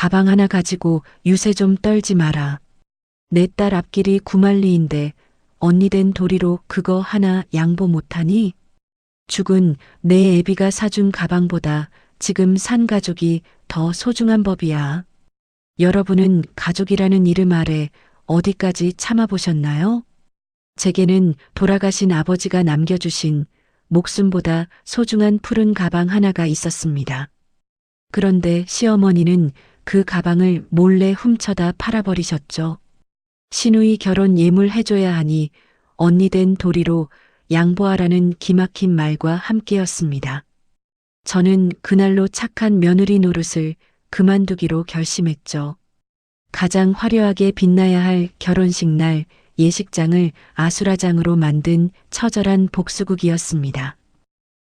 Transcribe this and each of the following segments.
가방 하나 가지고 유세 좀 떨지 마라. 내 딸 앞길이 구만리인데 언니 된 도리로 그거 하나 양보 못하니? 죽은 내 애비가 사준 가방보다 지금 산 가족이 더 소중한 법이야. 여러분은 가족이라는 이름 아래 어디까지 참아보셨나요? 제게는 돌아가신 아버지가 남겨주신 목숨보다 소중한 푸른 가방 하나가 있었습니다. 그런데 시어머니는 그 가방을 몰래 훔쳐다 팔아버리셨죠. 시누이 결혼 예물 해줘야 하니 언니 된 도리로 양보하라는 기막힌 말과 함께였습니다. 저는 그날로 착한 며느리 노릇을 그만두기로 결심했죠. 가장 화려하게 빛나야 할 결혼식 날 예식장을 아수라장으로 만든 처절한 복수극이었습니다.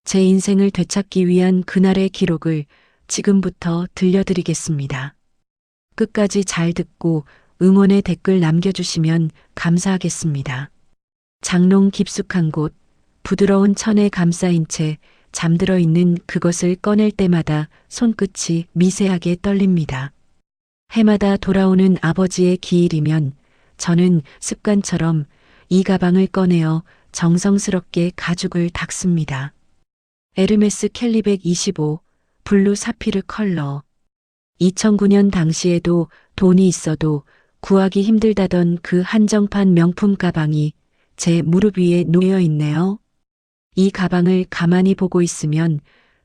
제 인생을 되찾기 위한 그날의 기록을 지금부터 들려드리겠습니다. 끝까지 잘 듣고 응원의 댓글 남겨주시면 감사하겠습니다. 장롱 깊숙한 곳, 부드러운 천에 감싸인 채 잠들어 있는 그것을 꺼낼 때마다 손끝이 미세하게 떨립니다. 해마다 돌아오는 아버지의 기일이면 저는 습관처럼 이 가방을 꺼내어 정성스럽게 가죽을 닦습니다. 에르메스 캘리백 25 블루 사피르 컬러. 2009년 당시에도 돈이 있어도 구하기 힘들다던 그 한정판 명품 가방이 제 무릎 위에 놓여 있네요. 이 가방을 가만히 보고 있으면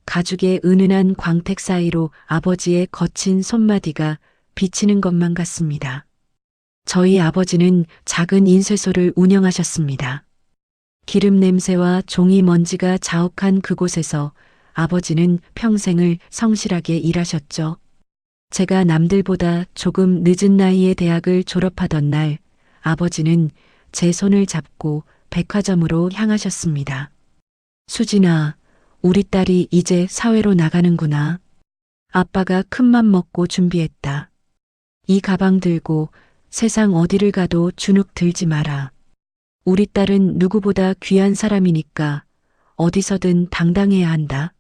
가죽의 은은한 광택 사이로 아버지의 거친 손마디가 비치는 것만 같습니다. 저희 아버지는 작은 인쇄소를 운영하셨습니다. 기름 냄새와 종이 먼지가 자욱한 그곳에서 아버지는 평생을 성실하게 일하셨죠. 제가 남들보다 조금 늦은 나이에 대학을 졸업하던 날 아버지는 제 손을 잡고 백화점으로 향하셨습니다. 수진아, 우리 딸이 이제 사회로 나가는구나. 아빠가 큰맘 먹고 준비했다. 이 가방 들고 세상 어디를 가도 주눅 들지 마라. 우리 딸은 누구보다 귀한 사람이니까 어디서든 당당해야 한다.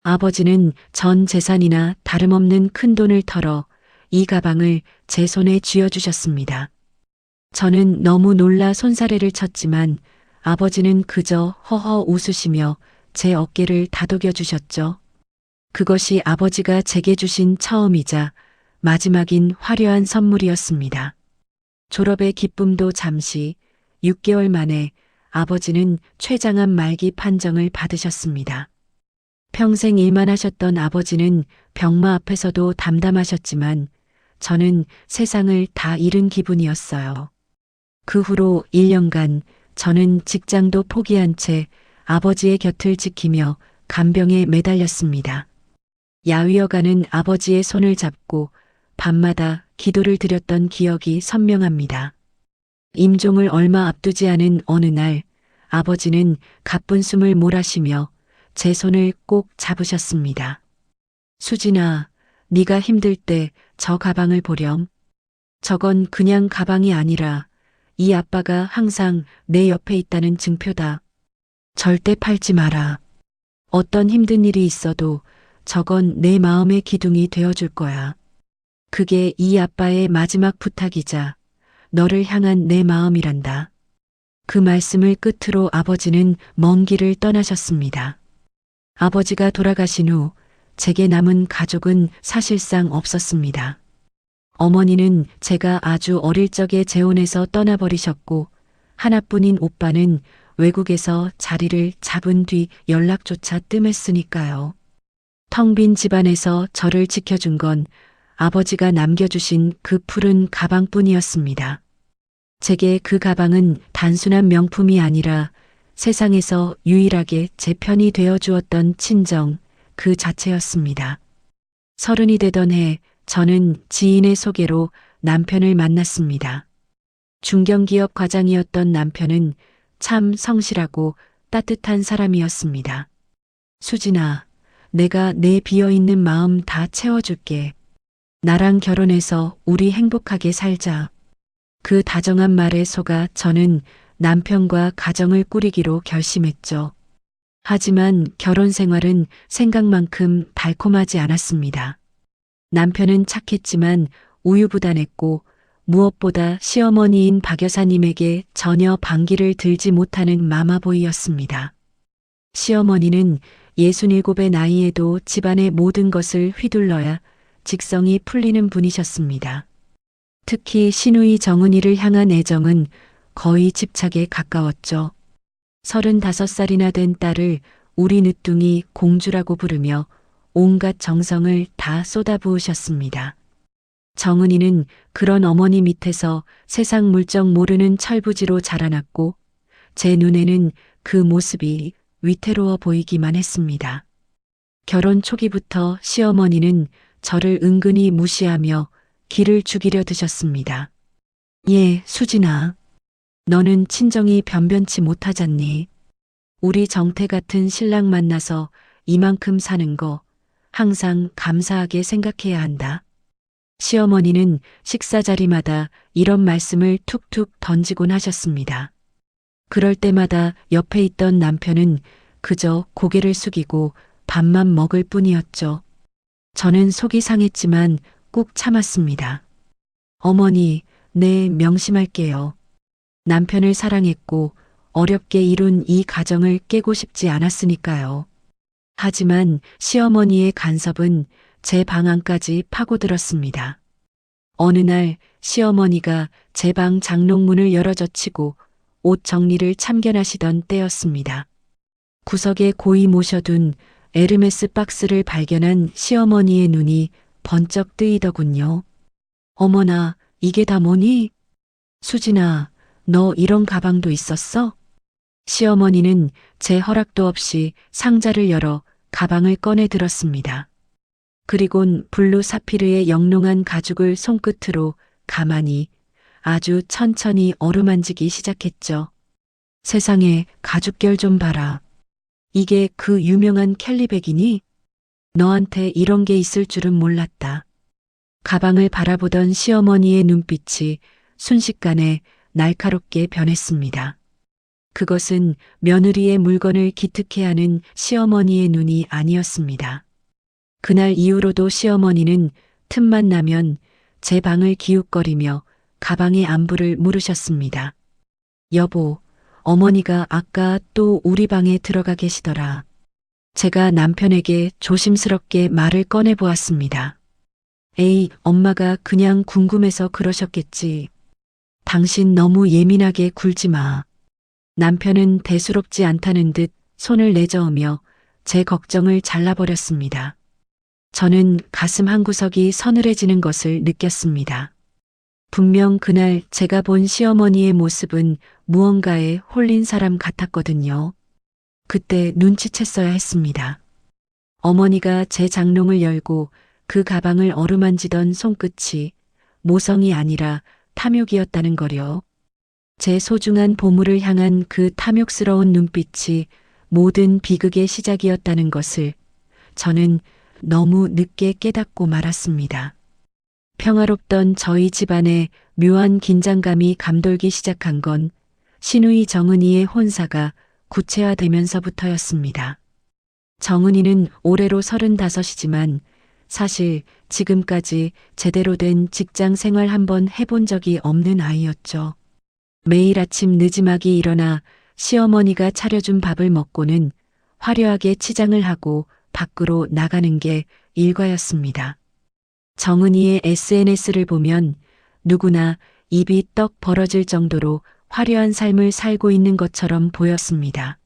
아버지는 전 재산이나 다름없는 큰 돈을 털어 이 가방을 제 손에 쥐어주셨습니다. 저는 너무 놀라 손사래를 쳤지만 아버지는 그저 허허 웃으시며 제 어깨를 다독여 주셨죠. 그것이 아버지가 제게 주신 처음이자 마지막인 화려한 선물이었습니다. 졸업의 기쁨도 잠시 6개월 만에 아버지는 췌장암 말기 판정을 받으셨습니다. 평생 일만 하셨던 아버지는 병마 앞에서도 담담하셨지만 저는 세상을 다 잃은 기분이었어요. 그 후로 1년간 저는 직장도 포기한 채 아버지의 곁을 지키며 간병에 매달렸습니다. 야위어가는 아버지의 손을 잡고 밤마다 기도를 드렸던 기억이 선명합니다. 임종을 얼마 앞두지 않은 어느 날 아버지는 가쁜 숨을 몰아쉬며 제 손을 꼭 잡으셨습니다. 수진아, 네가 힘들 때 저 가방을 보렴. 저건 그냥 가방이 아니라 이 아빠가 항상 내 옆에 있다는 증표다. 절대 팔지 마라. 어떤 힘든 일이 있어도 저건 내 마음의 기둥이 되어줄 거야. 그게 이 아빠의 마지막 부탁이자 너를 향한 내 마음이란다. 그 말씀을 끝으로 아버지는 먼 길을 떠나셨습니다. 아버지가 돌아가신 후 제게 남은 가족은 사실상 없었습니다. 어머니는 제가 아주 어릴 적에 재혼해서 떠나버리셨고 하나뿐인 오빠는 외국에서 자리를 잡은 뒤 연락조차 뜸했으니까요. 텅 빈 집안에서 저를 지켜준 건 아버지가 남겨주신 그 푸른 가방뿐이었습니다. 제게 그 가방은 단순한 명품이 아니라 세상에서 유일하게 제 편이 되어주었던 친정 그 자체였습니다. 30이 되던 해 저는 지인의 소개로 남편을 만났습니다. 중견기업 과장이었던 남편은 참 성실하고 따뜻한 사람이었습니다. 수진아, 내가 내 비어있는 마음 다 채워줄게. 나랑 결혼해서 우리 행복하게 살자. 그 다정한 말에 속아 저는 남편과 가정을 꾸리기로 결심했죠. 하지만 결혼 생활은 생각만큼 달콤하지 않았습니다. 남편은 착했지만 우유부단했고 무엇보다 시어머니인 박 여사님에게 전혀 반기를 들지 못하는 마마보이였습니다. 시어머니는 67의 나이에도 집안의 모든 것을 휘둘러야 직성이 풀리는 분이셨습니다. 특히 시누이 정은이를 향한 애정은 거의 집착에 가까웠죠. 35살이나 된 딸을 우리 늦둥이 공주라고 부르며 온갖 정성을 다 쏟아부으셨습니다. 정은이는 그런 어머니 밑에서 세상 물정 모르는 철부지로 자라났고 제 눈에는 그 모습이 위태로워 보이기만 했습니다. 결혼 초기부터 시어머니는 저를 은근히 무시하며 기를 죽이려 드셨습니다. 예, 수진아. 너는 친정이 변변치 못하잖니. 우리 정태 같은 신랑 만나서 이만큼 사는 거 항상 감사하게 생각해야 한다. 시어머니는 식사 자리마다 이런 말씀을 툭툭 던지곤 하셨습니다. 그럴 때마다 옆에 있던 남편은 그저 고개를 숙이고 밥만 먹을 뿐이었죠. 저는 속이 상했지만 꾹 참았습니다. 어머니, 네, 명심할게요. 남편을 사랑했고 어렵게 이룬 이 가정을 깨고 싶지 않았으니까요. 하지만 시어머니의 간섭은 제 방 안까지 파고들었습니다. 어느 날 시어머니가 제 방 장롱문을 열어젖히고 옷 정리를 참견하시던 때였습니다. 구석에 고이 모셔둔 에르메스 박스를 발견한 시어머니의 눈이 번쩍 뜨이더군요. 어머나, 이게 다 뭐니? 수진아, 너 이런 가방도 있었어? 시어머니는 제 허락도 없이 상자를 열어 가방을 꺼내 들었습니다. 그리곤 블루 사피르의 영롱한 가죽을 손끝으로 가만히 아주 천천히 어루만지기 시작했죠. 세상에, 가죽결 좀 봐라. 이게 그 유명한 캘리백이니? 너한테 이런 게 있을 줄은 몰랐다. 가방을 바라보던 시어머니의 눈빛이 순식간에 날카롭게 변했습니다. 그것은 며느리의 물건을 기특해하는 시어머니의 눈이 아니었습니다. 그날 이후로도 시어머니는 틈만 나면 제 방을 기웃거리며 가방의 안부를 물으셨습니다. 여보, 어머니가 아까 또 우리 방에 들어가 계시더라. 제가 남편에게 조심스럽게 말을 꺼내보았습니다. 에이, 엄마가 그냥 궁금해서 그러셨겠지. 당신 너무 예민하게 굴지 마. 남편은 대수롭지 않다는 듯 손을 내저으며 제 걱정을 잘라버렸습니다. 저는 가슴 한구석이 서늘해지는 것을 느꼈습니다. 분명 그날 제가 본 시어머니의 모습은 무언가에 홀린 사람 같았거든요. 그때 눈치챘어야 했습니다. 어머니가 제 장롱을 열고 그 가방을 어루만지던 손끝이 모성이 아니라 탐욕이었다는 거려. 제 소중한 보물을 향한 그 탐욕스러운 눈빛이 모든 비극의 시작이었다는 것을 저는 너무 늦게 깨닫고 말았습니다. 평화롭던 저희 집안에 묘한 긴장감이 감돌기 시작한 건 시누이 정은이의 혼사가 구체화되면서부터였습니다. 정은이는 올해로 35이지만 사실 지금까지 제대로 된 직장 생활 한번 해본 적이 없는 아이였죠. 매일 아침 늦지막이 일어나 시어머니가 차려준 밥을 먹고는 화려하게 치장을 하고 밖으로 나가는 게 일과였습니다. 정은이의 SNS를 보면 누구나 입이 떡 벌어질 정도로 화려한 삶을 살고 있는 것처럼 보였습니다.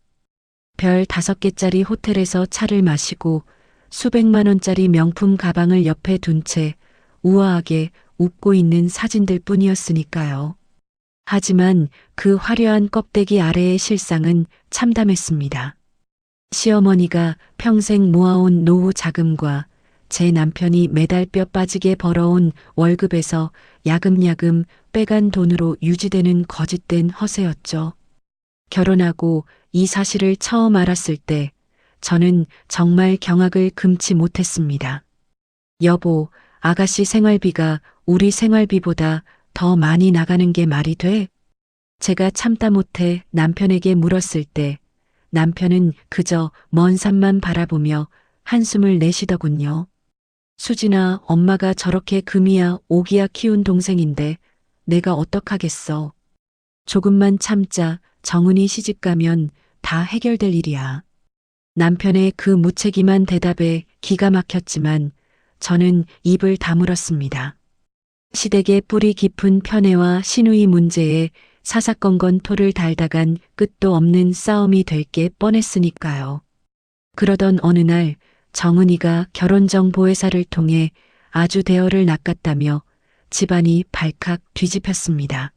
별 5개짜리 호텔에서 차를 마시고 수백만 원짜리 명품 가방을 옆에 둔 채 우아하게 웃고 있는 사진들 뿐이었으니까요. 하지만 그 화려한 껍데기 아래의 실상은 참담했습니다. 시어머니가 평생 모아온 노후 자금과 제 남편이 매달 뼈 빠지게 벌어온 월급에서 야금야금 빼간 돈으로 유지되는 거짓된 허세였죠. 결혼하고 이 사실을 처음 알았을 때 저는 정말 경악을 금치 못했습니다. 여보, 아가씨 생활비가 우리 생활비보다 더 많이 나가는 게 말이 돼? 제가 참다 못해 남편에게 물었을 때 남편은 그저 먼 산만 바라보며 한숨을 내쉬더군요. 수진아, 엄마가 저렇게 금이야 오기야 키운 동생인데 내가 어떡하겠어. 조금만 참자. 정은이 시집가면 다 해결될 일이야. 남편의 그 무책임한 대답에 기가 막혔지만 저는 입을 다물었습니다. 시댁의 뿌리 깊은 편애와 신우이 문제에 사사건건 토를 달다간 끝도 없는 싸움이 될 게 뻔했으니까요. 그러던 어느 날 정은이가 결혼정보회사를 통해 아주 대어를 낚았다며 집안이 발칵 뒤집혔습니다.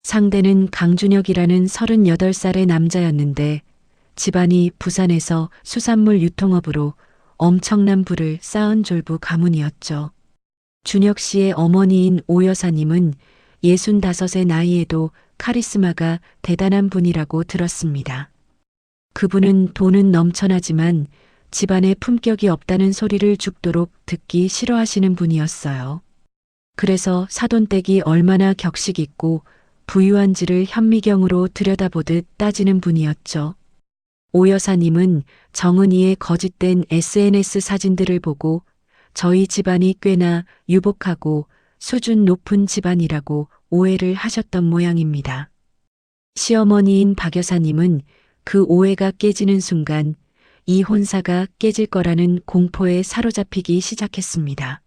상대는 강준혁이라는 38살의 남자였는데 집안이 부산에서 수산물 유통업으로 엄청난 부를 쌓은 졸부 가문이었죠. 준혁 씨의 어머니인 오 여사님은 65의 나이에도 카리스마가 대단한 분이라고 들었습니다. 그분은 돈은 넘쳐나지만 집안에 품격이 없다는 소리를 죽도록 듣기 싫어하시는 분이었어요. 그래서 사돈댁이 얼마나 격식 있고 부유한지를 현미경으로 들여다보듯 따지는 분이었죠. 오 여사님은 정은이의 거짓된 SNS 사진들을 보고 저희 집안이 꽤나 유복하고 수준 높은 집안이라고 오해를 하셨던 모양입니다. 시어머니인 박 여사님은 그 오해가 깨지는 순간 이 혼사가 깨질 거라는 공포에 사로잡히기 시작했습니다.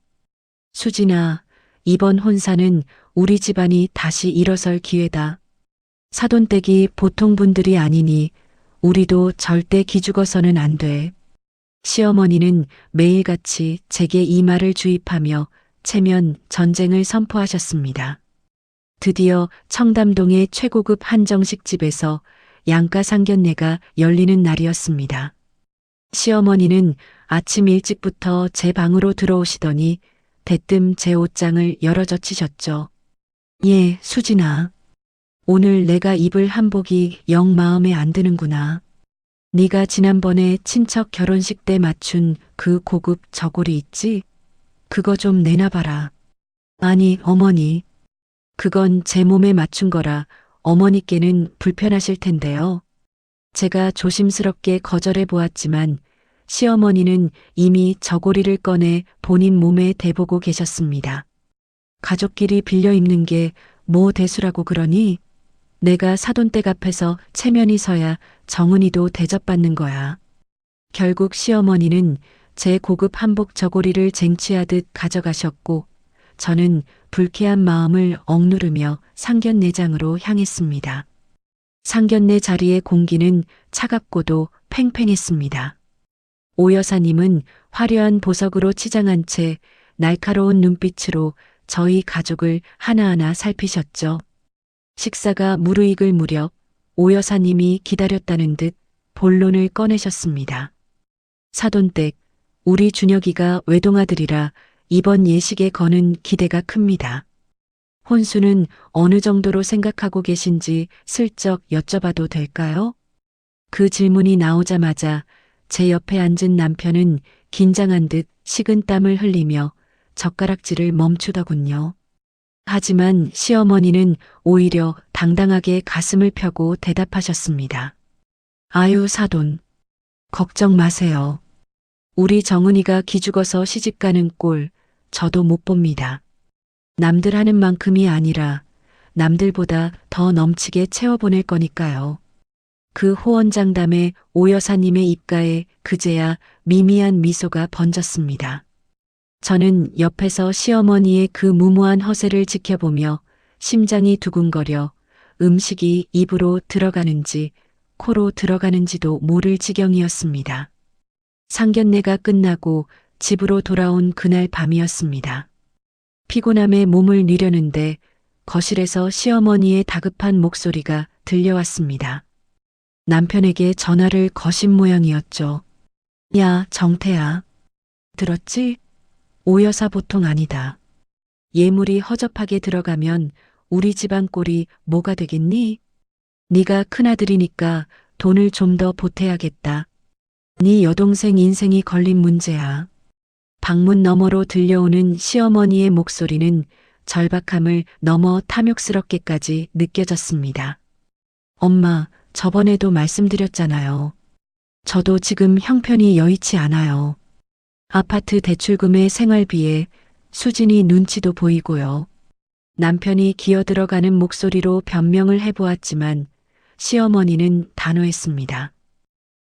수진아, 이번 혼사는 우리 집안이 다시 일어설 기회다. 사돈댁이 보통 분들이 아니니 우리도 절대 기죽어서는 안 돼. 시어머니는 매일같이 제게 이 말을 주입하며 체면 전쟁을 선포하셨습니다. 드디어 청담동의 최고급 한정식집에서 양가 상견례가 열리는 날이었습니다. 시어머니는 아침 일찍부터 제 방으로 들어오시더니 대뜸 제 옷장을 열어젖히셨죠. 예, 수진아. 오늘 내가 입을 한복이 영 마음에 안 드는구나. 네가 지난번에 친척 결혼식 때 맞춘 그 고급 저고리 있지? 그거 좀 내놔봐라. 아니, 어머니. 그건 제 몸에 맞춘 거라 어머니께는 불편하실 텐데요. 제가 조심스럽게 거절해 보았지만 시어머니는 이미 저고리를 꺼내 본인 몸에 대보고 계셨습니다. 가족끼리 빌려 입는 게 뭐 대수라고 그러니? 내가 사돈댁 앞에서 체면이 서야 정은이도 대접받는 거야. 결국 시어머니는 제 고급 한복 저고리를 쟁취하듯 가져가셨고 저는 불쾌한 마음을 억누르며 상견례장으로 향했습니다. 상견례 자리의 공기는 차갑고도 팽팽했습니다. 오 여사님은 화려한 보석으로 치장한 채 날카로운 눈빛으로 저희 가족을 하나하나 살피셨죠. 식사가 무르익을 무렵 오 여사님이 기다렸다는 듯 본론을 꺼내셨습니다. 사돈댁, 우리 준혁이가 외동아들이라 이번 예식에 거는 기대가 큽니다. 혼수는 어느 정도로 생각하고 계신지 슬쩍 여쭤봐도 될까요? 그 질문이 나오자마자 제 옆에 앉은 남편은 긴장한 듯 식은땀을 흘리며 젓가락질을 멈추더군요. 하지만 시어머니는 오히려 당당하게 가슴을 펴고 대답하셨습니다. 아유, 사돈. 걱정 마세요. 우리 정은이가 기죽어서 시집가는 꼴 저도 못 봅니다. 남들 하는 만큼이 아니라 남들보다 더 넘치게 채워보낼 거니까요. 그 호언장담에 오 여사님의 입가에 그제야 미미한 미소가 번졌습니다. 저는 옆에서 시어머니의 그 무모한 허세를 지켜보며 심장이 두근거려 음식이 입으로 들어가는지 코로 들어가는지도 모를 지경이었습니다. 상견례가 끝나고 집으로 돌아온 그날 밤이었습니다. 피곤함에 몸을 뉘려는데 거실에서 시어머니의 다급한 목소리가 들려왔습니다. 남편에게 전화를 거신 모양이었죠. 야, 정태야. 들었지? 오 여사 보통 아니다. 예물이 허접하게 들어가면 우리 집안 꼴이 뭐가 되겠니? 네가 큰아들이니까 돈을 좀 더 보태야겠다. 네 여동생 인생이 걸린 문제야. 방문 너머로 들려오는 시어머니의 목소리는 절박함을 넘어 탐욕스럽게까지 느껴졌습니다. 엄마, 저번에도 말씀드렸잖아요. 저도 지금 형편이 여의치 않아요. 아파트 대출금의 생활비에 수진이 눈치도 보이고요. 남편이 기어들어가는 목소리로 변명을 해보았지만 시어머니는 단호했습니다.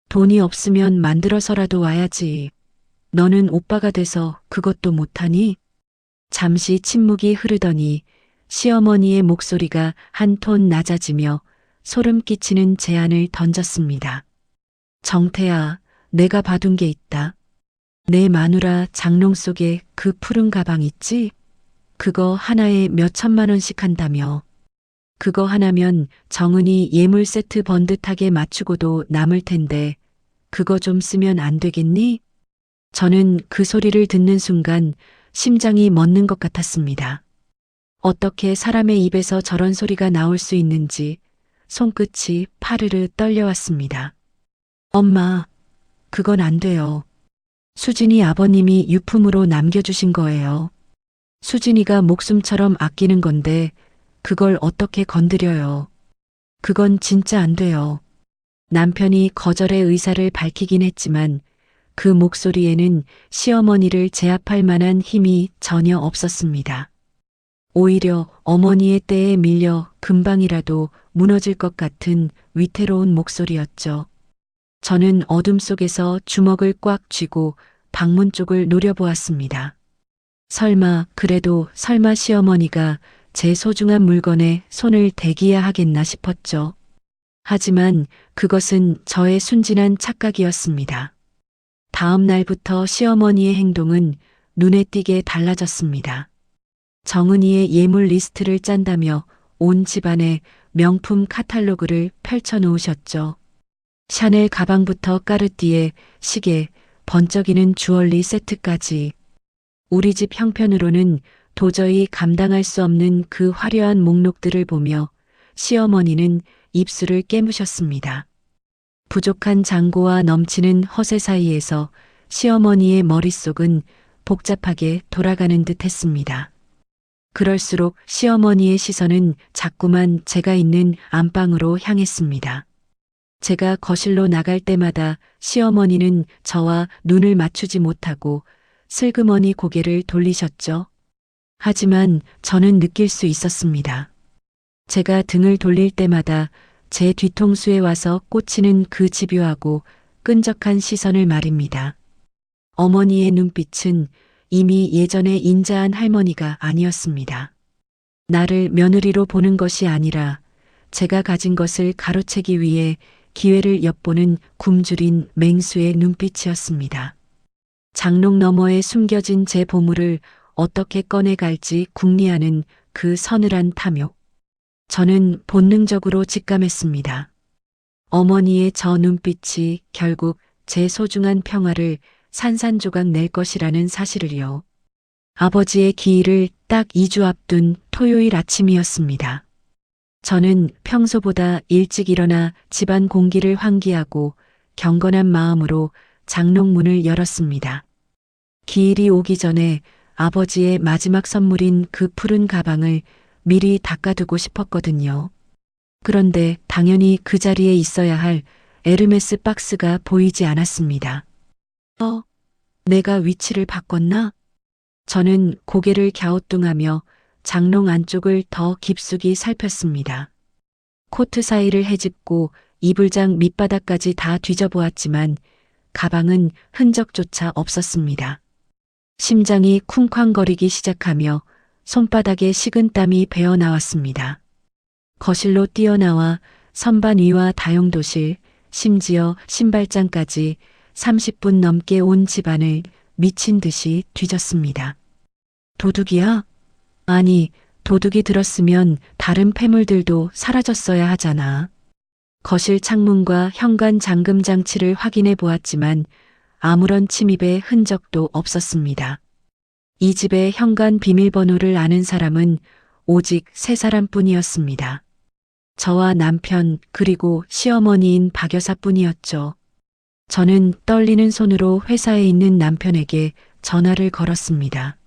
돈이 없으면 만들어서라도 와야지. 너는 오빠가 돼서 그것도 못하니? 잠시 침묵이 흐르더니 시어머니의 목소리가 한 톤 낮아지며 소름 끼치는 제안을 던졌습니다. 정태야, 내가 봐둔 게 있다. 내 마누라 장롱 속에 그 푸른 가방 있지? 그거 하나에 몇 천만 원씩 한다며. 그거 하나면 정은이 예물 세트 번듯하게 맞추고도 남을 텐데 그거 좀 쓰면 안 되겠니? 저는 그 소리를 듣는 순간 심장이 멎는 것 같았습니다. 어떻게 사람의 입에서 저런 소리가 나올 수 있는지 손끝이 파르르 떨려왔습니다. 엄마, 그건 안 돼요. 수진이 아버님이 유품으로 남겨주신 거예요. 수진이가 목숨처럼 아끼는 건데 그걸 어떻게 건드려요. 그건 진짜 안 돼요. 남편이 거절의 의사를 밝히긴 했지만 그 목소리에는 시어머니를 제압할 만한 힘이 전혀 없었습니다. 오히려 어머니의 때에 밀려 금방이라도 무너질 것 같은 위태로운 목소리였죠. 저는 어둠 속에서 주먹을 꽉 쥐고 방문 쪽을 노려보았습니다. 설마 시어머니가 제 소중한 물건에 손을 대기야 하겠나 싶었죠. 하지만 그것은 저의 순진한 착각이었습니다. 다음 날부터 시어머니의 행동은 눈에 띄게 달라졌습니다. 정은이의 예물 리스트를 짠다며 온 집안에 명품 카탈로그를 펼쳐 놓으셨죠. 샤넬 가방부터 까르띠에, 시계, 번쩍이는 주얼리 세트까지. 우리 집 형편으로는 도저히 감당할 수 없는 그 화려한 목록들을 보며 시어머니는 입술을 깨무셨습니다. 부족한 잔고와 넘치는 허세 사이에서 시어머니의 머릿속은 복잡하게 돌아가는 듯 했습니다. 그럴수록 시어머니의 시선은 자꾸만 제가 있는 안방으로 향했습니다. 제가 거실로 나갈 때마다 시어머니는 저와 눈을 맞추지 못하고 슬그머니 고개를 돌리셨죠. 하지만 저는 느낄 수 있었습니다. 제가 등을 돌릴 때마다 제 뒤통수에 와서 꽂히는 그 집요하고 끈적한 시선을 말입니다. 어머니의 눈빛은 이미 예전에 인자한 할머니가 아니었습니다. 나를 며느리로 보는 것이 아니라 제가 가진 것을 가로채기 위해 기회를 엿보는 굶주린 맹수의 눈빛이었습니다. 장롱 너머에 숨겨진 제 보물을 어떻게 꺼내갈지 궁리하는 그 서늘한 탐욕. 저는 본능적으로 직감했습니다. 어머니의 저 눈빛이 결국 제 소중한 평화를 산산조각 낼 것이라는 사실을요. 아버지의 기일을 딱 2주 앞둔 토요일 아침이었습니다. 저는 평소보다 일찍 일어나 집안 공기를 환기하고 경건한 마음으로 장롱문을 열었습니다. 기일이 오기 전에 아버지의 마지막 선물인 그 푸른 가방을 미리 닦아두고 싶었거든요. 그런데 당연히 그 자리에 있어야 할 에르메스 박스가 보이지 않았습니다. 내가 위치를 바꿨나? 저는 고개를 갸우뚱하며 장롱 안쪽을 더 깊숙이 살폈습니다. 코트 사이를 헤집고 이불장 밑바닥까지 다 뒤져보았지만 가방은 흔적조차 없었습니다. 심장이 쿵쾅거리기 시작하며 손바닥에 식은땀이 배어나왔습니다. 거실로 뛰어나와 선반 위와 다용도실, 심지어 신발장까지 30분 넘게 온 집안을 미친 듯이 뒤졌습니다. 도둑이야? 아니, 도둑이 들었으면 다른 폐물들도 사라졌어야 하잖아. 거실 창문과 현관 잠금 장치를 확인해 보았지만 아무런 침입의 흔적도 없었습니다. 이 집의 현관 비밀번호를 아는 사람은 오직 3사람뿐이었습니다. 저와 남편 그리고 시어머니인 박 여사뿐이었죠. 저는 떨리는 손으로 회사에 있는 남편에게 전화를 걸었습니다.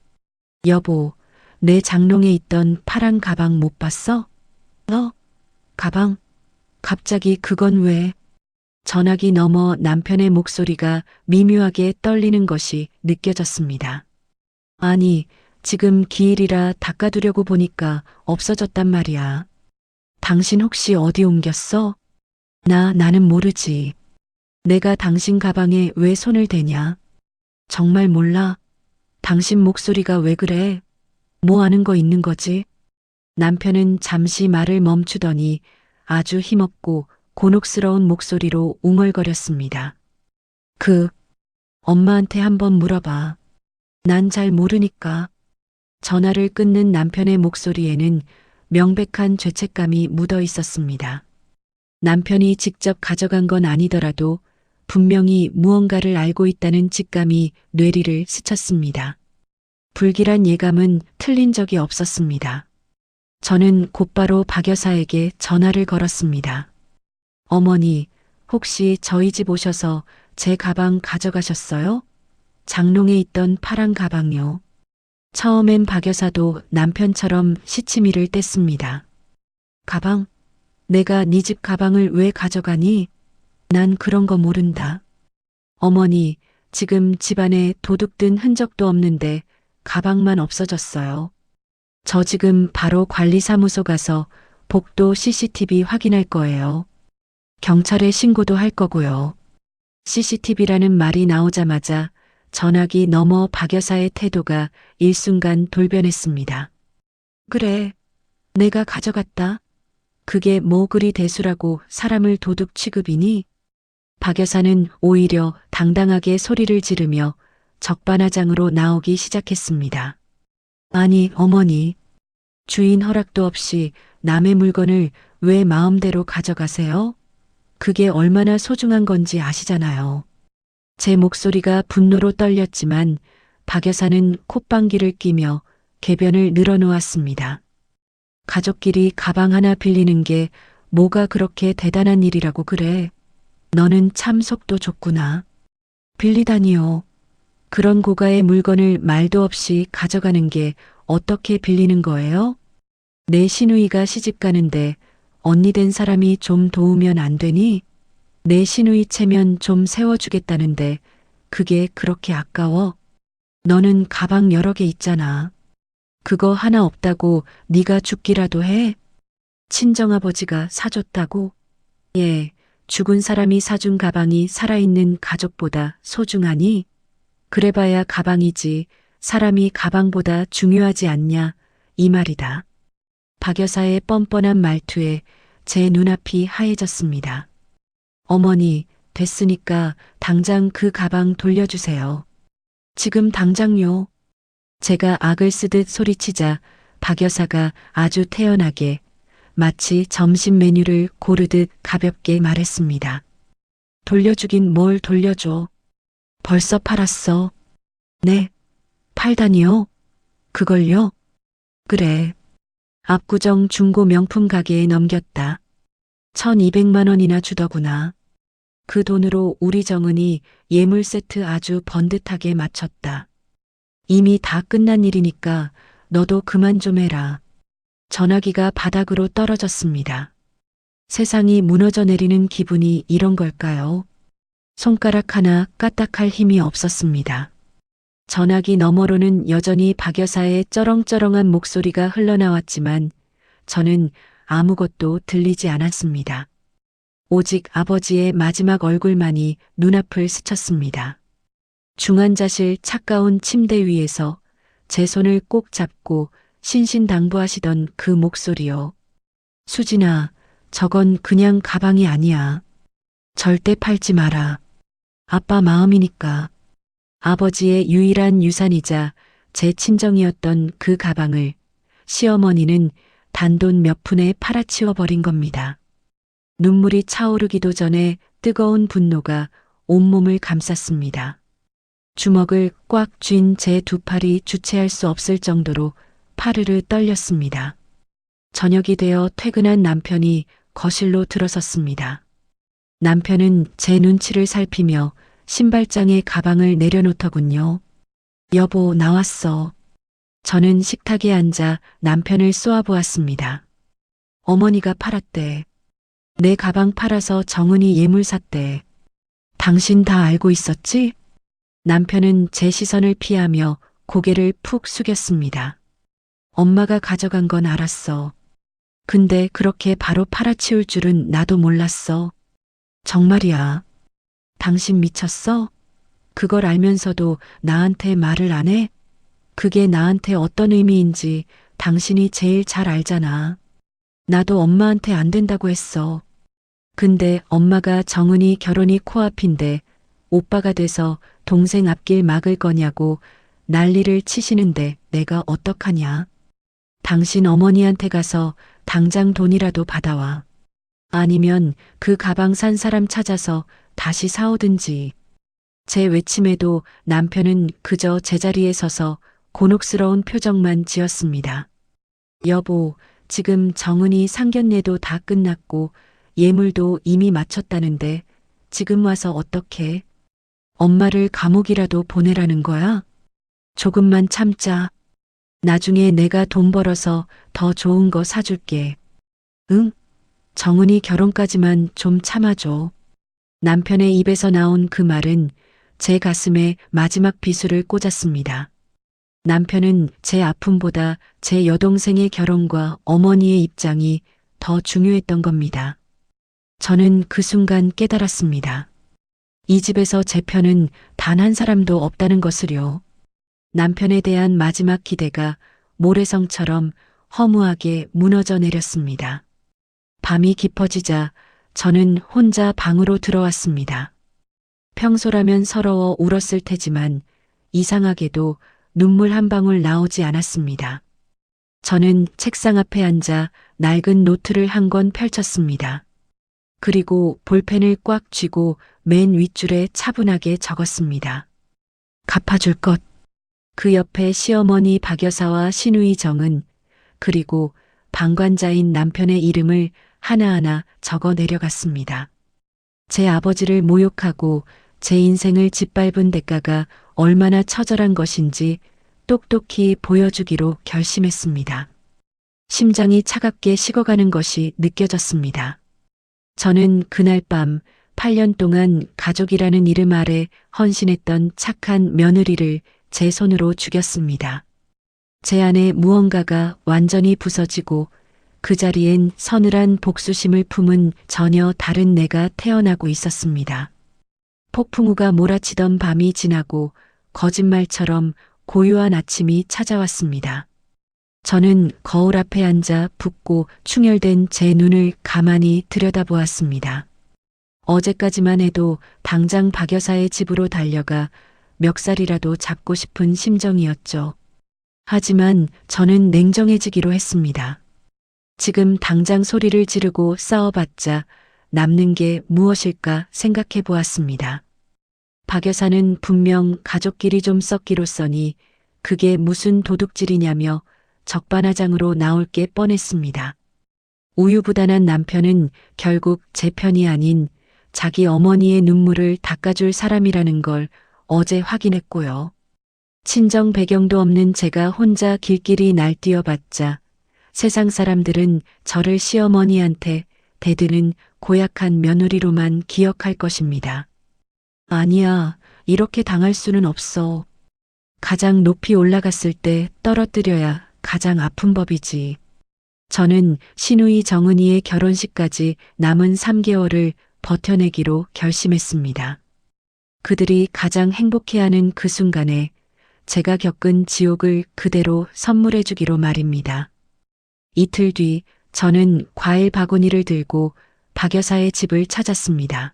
여보, 내 장롱에 있던 파란 가방 못 봤어? 가방? 갑자기 그건 왜? 전화기 너머 남편의 목소리가 미묘하게 떨리는 것이 느껴졌습니다. 아니, 지금 기일이라 닦아두려고 보니까 없어졌단 말이야. 당신 혹시 어디 옮겼어? 나는 모르지. 내가 당신 가방에 왜 손을 대냐? 정말 몰라. 당신 목소리가 왜 그래? 뭐 아는 거 있는 거지? 남편은 잠시 말을 멈추더니 아주 힘없고 곤혹스러운 목소리로 웅얼거렸습니다. 엄마한테 한번 물어봐. 난 잘 모르니까. 전화를 끊는 남편의 목소리에는 명백한 죄책감이 묻어 있었습니다. 남편이 직접 가져간 건 아니더라도 분명히 무언가를 알고 있다는 직감이 뇌리를 스쳤습니다. 불길한 예감은 틀린 적이 없었습니다. 저는 곧바로 박 여사에게 전화를 걸었습니다. 어머니, 혹시 저희 집 오셔서 제 가방 가져가셨어요? 장롱에 있던 파란 가방요. 처음엔 박 여사도 남편처럼 시치미를 뗐습니다. 가방? 내가 네 집 가방을 왜 가져가니? 난 그런 거 모른다. 어머니, 지금 집안에 도둑 든 흔적도 없는데 가방만 없어졌어요. 저 지금 바로 관리사무소 가서 복도 CCTV 확인할 거예요. 경찰에 신고도 할 거고요. CCTV라는 말이 나오자마자 전화기 너머 박 여사의 태도가 일순간 돌변했습니다. 그래, 내가 가져갔다. 그게 뭐 그리 대수라고 사람을 도둑 취급이니? 박 여사는 오히려 당당하게 소리를 지르며 적반하장으로 나오기 시작했습니다. 아니, 어머니. 주인 허락도 없이 남의 물건을 왜 마음대로 가져가세요? 그게 얼마나 소중한 건지 아시잖아요. 제 목소리가 분노로 떨렸지만 박 여사는 콧방귀를 끼며 궤변을 늘어놓았습니다. 가족끼리 가방 하나 빌리는 게 뭐가 그렇게 대단한 일이라고 그래. 너는 참 속도 좁구나. 빌리다니요. 그런 고가의 물건을 말도 없이 가져가는 게 어떻게 빌리는 거예요? 내 시누이가 시집 가는데 언니 된 사람이 좀 도우면 안 되니? 내 시누이 체면 좀 세워주겠다는데 그게 그렇게 아까워? 너는 가방 여러 개 있잖아. 그거 하나 없다고 네가 죽기라도 해? 친정아버지가 사줬다고? 예, 죽은 사람이 사준 가방이 살아있는 가족보다 소중하니? 그래봐야 가방이지 사람이 가방보다 중요하지 않냐 이 말이다. 박 여사의 뻔뻔한 말투에 제 눈앞이 하얘졌습니다. 어머니, 됐으니까 당장 그 가방 돌려주세요. 지금 당장요. 제가 악을 쓰듯 소리치자 박 여사가 아주 태연하게 마치 점심 메뉴를 고르듯 가볍게 말했습니다. 돌려주긴 뭘 돌려줘. 벌써 팔았어. 네. 팔다니요? 그걸요? 그래. 압구정 중고 명품 가게에 넘겼다. 1200만 원이나 주더구나. 그 돈으로 우리 정은이 예물 세트 아주 번듯하게 마쳤다. 이미 다 끝난 일이니까 너도 그만 좀 해라. 전화기가 바닥으로 떨어졌습니다. 세상이 무너져 내리는 기분이 이런 걸까요? 손가락 하나 까딱할 힘이 없었습니다. 전화기 너머로는 여전히 박 여사의 쩌렁쩌렁한 목소리가 흘러나왔지만 저는 아무것도 들리지 않았습니다. 오직 아버지의 마지막 얼굴만이 눈앞을 스쳤습니다. 중환자실 차가운 침대 위에서 제 손을 꼭 잡고 신신당부하시던 그 목소리요. 수진아, 저건 그냥 가방이 아니야. 절대 팔지 마라. 아빠 마음이니까. 아버지의 유일한 유산이자 제 친정이었던 그 가방을 시어머니는 단돈 몇 푼에 팔아치워 버린 겁니다. 눈물이 차오르기도 전에 뜨거운 분노가 온몸을 감쌌습니다. 주먹을 꽉 쥔 제 두 팔이 주체할 수 없을 정도로 파르르 떨렸습니다. 저녁이 되어 퇴근한 남편이 거실로 들어섰습니다. 남편은 제 눈치를 살피며 신발장에 가방을 내려놓더군요. 여보, 나왔어. 저는 식탁에 앉아 남편을 쏘아보았습니다. 어머니가 팔았대. 내 가방 팔아서 정은이 예물 샀대. 당신 다 알고 있었지? 남편은 제 시선을 피하며 고개를 푹 숙였습니다. 엄마가 가져간 건 알았어. 근데 그렇게 바로 팔아치울 줄은 나도 몰랐어. 정말이야. 당신 미쳤어? 그걸 알면서도 나한테 말을 안 해? 그게 나한테 어떤 의미인지 당신이 제일 잘 알잖아. 나도 엄마한테 안 된다고 했어. 근데 엄마가 정은이 결혼이 코앞인데 오빠가 돼서 동생 앞길 막을 거냐고 난리를 치시는데 내가 어떡하냐. 당신 어머니한테 가서 당장 돈이라도 받아와. 아니면 그 가방 산 사람 찾아서 다시 사오든지. 제 외침에도 남편은 그저 제자리에 서서 곤혹스러운 표정만 지었습니다. 여보, 지금 정은이 상견례도 다 끝났고 예물도 이미 마쳤다는데 지금 와서 어떡해? 엄마를 감옥이라도 보내라는 거야? 조금만 참자. 나중에 내가 돈 벌어서 더 좋은 거 사줄게. 응? 정은이 결혼까지만 좀 참아줘. 남편의 입에서 나온 그 말은 제 가슴에 마지막 비수를 꽂았습니다. 남편은 제 아픔보다 제 여동생의 결혼과 어머니의 입장이 더 중요했던 겁니다. 저는 그 순간 깨달았습니다. 이 집에서 제 편은 단 한 사람도 없다는 것을요. 남편에 대한 마지막 기대가 모래성처럼 허무하게 무너져 내렸습니다. 밤이 깊어지자 저는 혼자 방으로 들어왔습니다. 평소라면 서러워 울었을 테지만 이상하게도 눈물 한 방울 나오지 않았습니다. 저는 책상 앞에 앉아 낡은 노트를 한 권 펼쳤습니다. 그리고 볼펜을 꽉 쥐고 맨 윗줄에 차분하게 적었습니다. 갚아줄 것. 그 옆에 시어머니 박여사와 시누이 정은, 그리고 방관자인 남편의 이름을 하나하나 적어 내려갔습니다. 제 아버지를 모욕하고 제 인생을 짓밟은 대가가 얼마나 처절한 것인지 똑똑히 보여주기로 결심했습니다. 심장이 차갑게 식어가는 것이 느껴졌습니다. 저는 그날 밤 8년 동안 가족이라는 이름 아래 헌신했던 착한 며느리를 제 손으로 죽였습니다. 제 안에 무언가가 완전히 부서지고 그 자리엔 서늘한 복수심을 품은 전혀 다른 내가 태어나고 있었습니다. 폭풍우가 몰아치던 밤이 지나고 거짓말처럼 고요한 아침이 찾아왔습니다. 저는 거울 앞에 앉아 붓고 충혈된 제 눈을 가만히 들여다보았습니다. 어제까지만 해도 당장 박 여사의 집으로 달려가 멱살이라도 잡고 싶은 심정이었죠. 하지만 저는 냉정해지기로 했습니다. 지금 당장 소리를 지르고 싸워봤자 남는 게 무엇일까 생각해 보았습니다. 박 여사는 분명 가족끼리 좀 썩기로써니 그게 무슨 도둑질이냐며 적반하장으로 나올 게 뻔했습니다. 우유부단한 남편은 결국 제 편이 아닌 자기 어머니의 눈물을 닦아줄 사람이라는 걸 어제 확인했고요. 친정 배경도 없는 제가 혼자 길길이 날뛰어봤자 세상 사람들은 저를 시어머니한테 대드는 고약한 며느리로만 기억할 것입니다. 아니야, 이렇게 당할 수는 없어. 가장 높이 올라갔을 때 떨어뜨려야 가장 아픈 법이지. 저는 시누이 정은이의 결혼식까지 남은 3개월을 버텨내기로 결심했습니다. 그들이 가장 행복해하는 그 순간에 제가 겪은 지옥을 그대로 선물해주기로 말입니다. 이틀 뒤 저는 과일 바구니를 들고 박 여사의 집을 찾았습니다.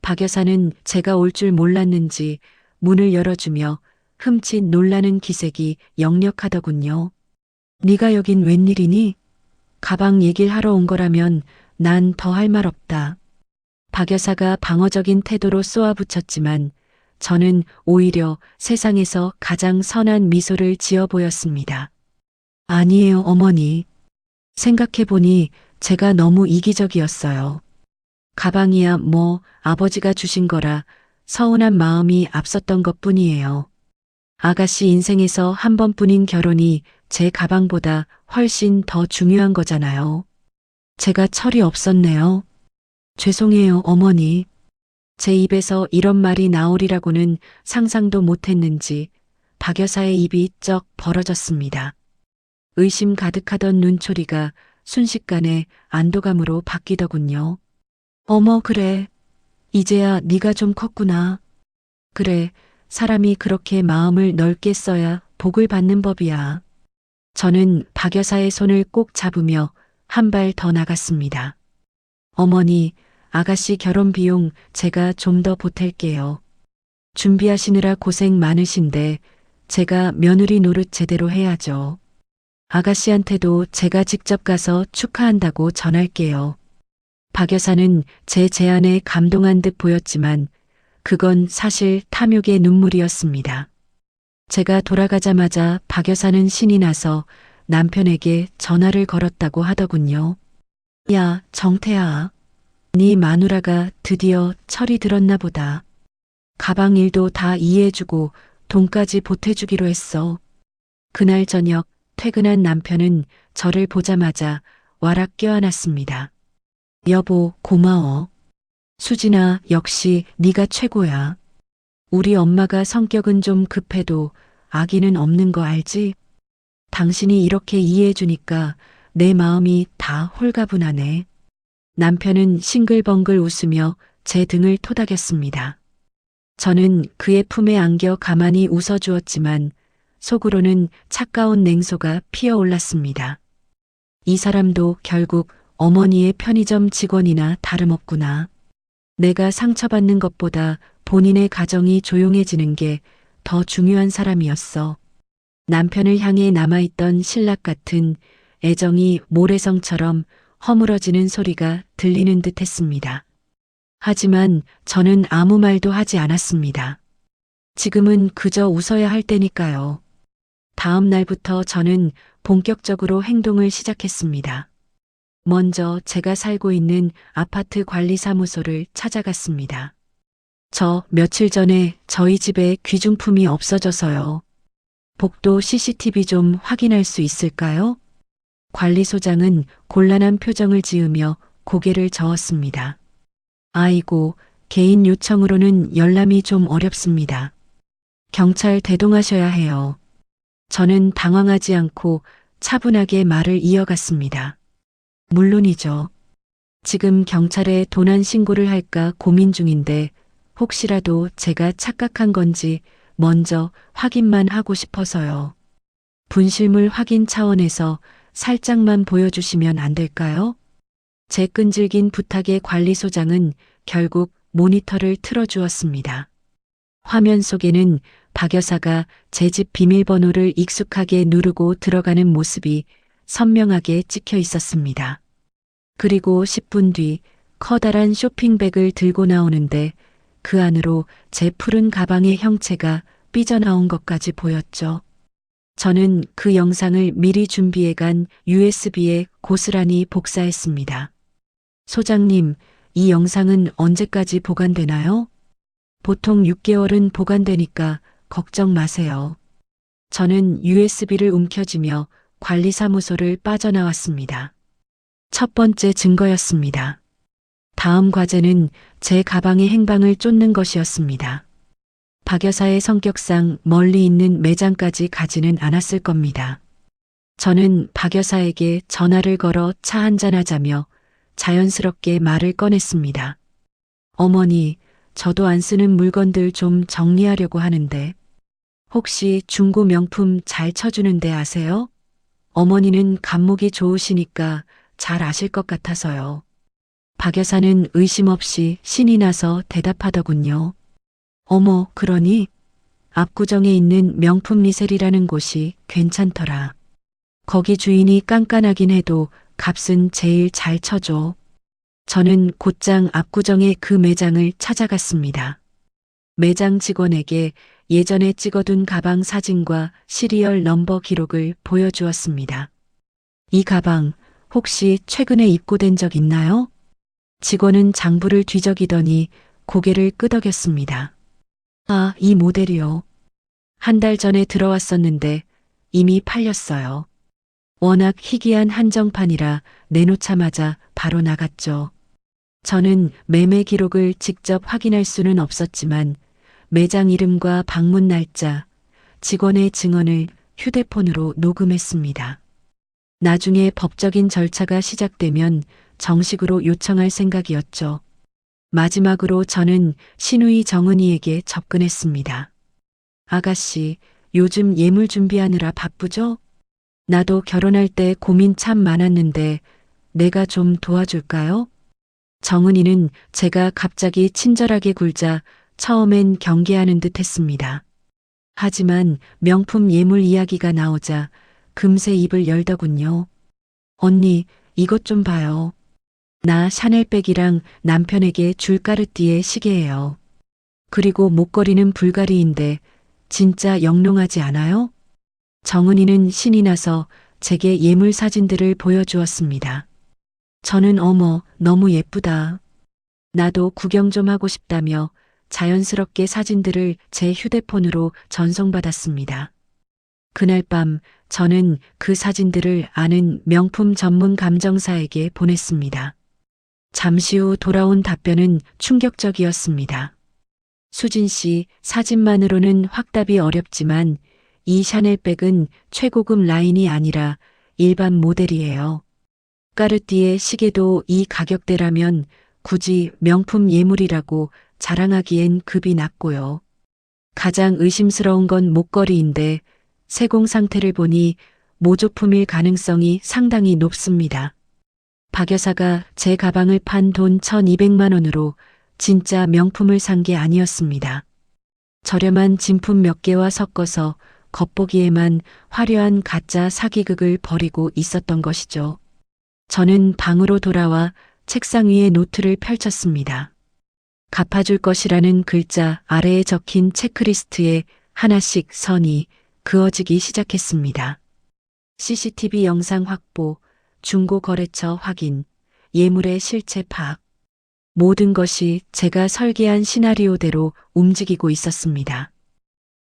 박 여사는 제가 올 줄 몰랐는지 문을 열어주며 흠칫 놀라는 기색이 역력하더군요. 네가 여긴 웬일이니? 가방 얘기를 하러 온 거라면 난 더 할 말 없다. 박 여사가 방어적인 태도로 쏘아붙였지만 저는 오히려 세상에서 가장 선한 미소를 지어 보였습니다. 아니에요, 어머니. 생각해보니 제가 너무 이기적이었어요. 가방이야 뭐 아버지가 주신 거라 서운한 마음이 앞섰던 것뿐이에요. 아가씨 인생에서 한 번뿐인 결혼이 제 가방보다 훨씬 더 중요한 거잖아요. 제가 철이 없었네요. 죄송해요, 어머니. 제 입에서 이런 말이 나오리라고는 상상도 못했는지 박 여사의 입이 쩍 벌어졌습니다. 의심 가득하던 눈초리가 순식간에 안도감으로 바뀌더군요. 어머, 그래. 이제야 네가 좀 컸구나. 그래, 사람이 그렇게 마음을 넓게 써야 복을 받는 법이야. 저는 박 여사의 손을 꼭 잡으며 한 발 더 나갔습니다. 어머니, 아가씨 결혼 비용 제가 좀 더 보탤게요. 준비하시느라 고생 많으신데 제가 며느리 노릇 제대로 해야죠. 아가씨한테도 제가 직접 가서 축하한다고 전할게요. 박 여사는 제 제안에 감동한 듯 보였지만 그건 사실 탐욕의 눈물이었습니다. 제가 돌아가자마자 박 여사는 신이 나서 남편에게 전화를 걸었다고 하더군요. 야, 정태아. 네 마누라가 드디어 철이 들었나 보다. 가방 일도 다 이해해주고 돈까지 보태주기로 했어. 그날 저녁 퇴근한 남편은 저를 보자마자 와락 껴안았습니다. 여보, 고마워. 수진아, 역시 네가 최고야. 우리 엄마가 성격은 좀 급해도 악의는 없는 거 알지? 당신이 이렇게 이해해주니까 내 마음이 다 홀가분하네. 남편은 싱글벙글 웃으며 제 등을 토닥였습니다. 저는 그의 품에 안겨 가만히 웃어주었지만 속으로는 차가운 냉소가 피어올랐습니다. 이 사람도 결국 어머니의 편의점 직원이나 다름없구나. 내가 상처받는 것보다 본인의 가정이 조용해지는 게 더 중요한 사람이었어. 남편을 향해 남아있던 신락 같은 애정이 모래성처럼 허물어지는 소리가 들리는 듯 했습니다. 하지만 저는 아무 말도 하지 않았습니다. 지금은 그저 웃어야 할 때니까요. 다음 날부터 저는 본격적으로 행동을 시작했습니다. 먼저 제가 살고 있는 아파트 관리사무소를 찾아갔습니다. 저 며칠 전에 저희 집에 귀중품이 없어져서요. 복도 CCTV 좀 확인할 수 있을까요? 관리소장은 곤란한 표정을 지으며 고개를 저었습니다. 아이고, 개인 요청으로는 열람이 좀 어렵습니다. 경찰 대동하셔야 해요. 저는 당황하지 않고 차분하게 말을 이어갔습니다. 물론이죠. 지금 경찰에 도난 신고를 할까 고민 중인데 혹시라도 제가 착각한 건지 먼저 확인만 하고 싶어서요. 분실물 확인 차원에서 살짝만 보여주시면 안 될까요? 제 끈질긴 부탁에 관리소장은 결국 모니터를 틀어주었습니다. 화면 속에는 박 여사가 제 집 비밀번호를 익숙하게 누르고 들어가는 모습이 선명하게 찍혀 있었습니다. 그리고 10분 뒤 커다란 쇼핑백을 들고 나오는데 그 안으로 제 푸른 가방의 형체가 삐져나온 것까지 보였죠. 저는 그 영상을 미리 준비해간 USB에 고스란히 복사했습니다. 소장님, 이 영상은 언제까지 보관되나요? 보통 6개월은 보관되니까 걱정 마세요. 저는 USB를 움켜쥐며 관리사무소를 빠져나왔습니다. 첫 번째 증거였습니다. 다음 과제는 제 가방의 행방을 쫓는 것이었습니다. 박 여사의 성격상 멀리 있는 매장까지 가지는 않았을 겁니다. 저는 박 여사에게 전화를 걸어 차 한잔하자며 자연스럽게 말을 꺼냈습니다. 어머니, 저도 안 쓰는 물건들 좀 정리하려고 하는데 혹시 중고 명품 잘 쳐주는 데 아세요? 어머니는 감목이 좋으시니까 잘 아실 것 같아서요. 박 여사는 의심 없이 신이 나서 대답하더군요. 어머, 그러니? 압구정에 있는 명품 리셀이라는 곳이 괜찮더라. 거기 주인이 깐깐하긴 해도 값은 제일 잘 쳐줘. 저는 곧장 압구정의 그 매장을 찾아갔습니다. 매장 직원에게 예전에 찍어둔 가방 사진과 시리얼 넘버 기록을 보여주었습니다. 이 가방 혹시 최근에 입고된 적 있나요? 직원은 장부를 뒤적이더니 고개를 끄덕였습니다. 아, 이 모델이요. 한 달 전에 들어왔었는데 이미 팔렸어요. 워낙 희귀한 한정판이라 내놓자마자 바로 나갔죠. 저는 매매 기록을 직접 확인할 수는 없었지만 매장 이름과 방문 날짜, 직원의 증언을 휴대폰으로 녹음했습니다. 나중에 법적인 절차가 시작되면 정식으로 요청할 생각이었죠. 마지막으로 저는 신우이 정은이에게 접근했습니다. 아가씨, 요즘 예물 준비하느라 바쁘죠? 나도 결혼할 때 고민 참 많았는데 내가 좀 도와줄까요? 정은이는 제가 갑자기 친절하게 굴자 처음엔 경계하는 듯 했습니다. 하지만 명품 예물 이야기가 나오자 금세 입을 열더군요. 언니, 이것 좀 봐요. 나 샤넬백이랑 남편에게 줄 까르띠에 시계예요. 그리고 목걸이는 불가리인데 진짜 영롱하지 않아요? 정은이는 신이 나서 제게 예물 사진들을 보여주었습니다. 저는 어머, 너무 예쁘다. 나도 구경 좀 하고 싶다며 자연스럽게 사진들을 제 휴대폰으로 전송받았습니다. 그날 밤 저는 그 사진들을 아는 명품 전문 감정사에게 보냈습니다. 잠시 후 돌아온 답변은 충격적이었습니다. 수진 씨, 사진만으로는 확답이 어렵지만 이 샤넬백은 최고급 라인이 아니라 일반 모델이에요. 까르띠에 시계도 이 가격대라면 굳이 명품 예물이라고 자랑하기엔 급이 낮고요. 가장 의심스러운 건 목걸이인데 세공 상태를 보니 모조품일 가능성이 상당히 높습니다. 박 여사가 제 가방을 판 돈 1,200만 원으로 진짜 명품을 산 게 아니었습니다. 저렴한 진품 몇 개와 섞어서 겉보기에만 화려한 가짜 사기극을 벌이고 있었던 것이죠. 저는 방으로 돌아와 책상 위에 노트를 펼쳤습니다. 갚아줄 것이라는 글자 아래에 적힌 체크리스트에 하나씩 선이 그어지기 시작했습니다. CCTV 영상 확보, 중고거래처 확인, 예물의 실체 파악. 모든 것이 제가 설계한 시나리오대로 움직이고 있었습니다.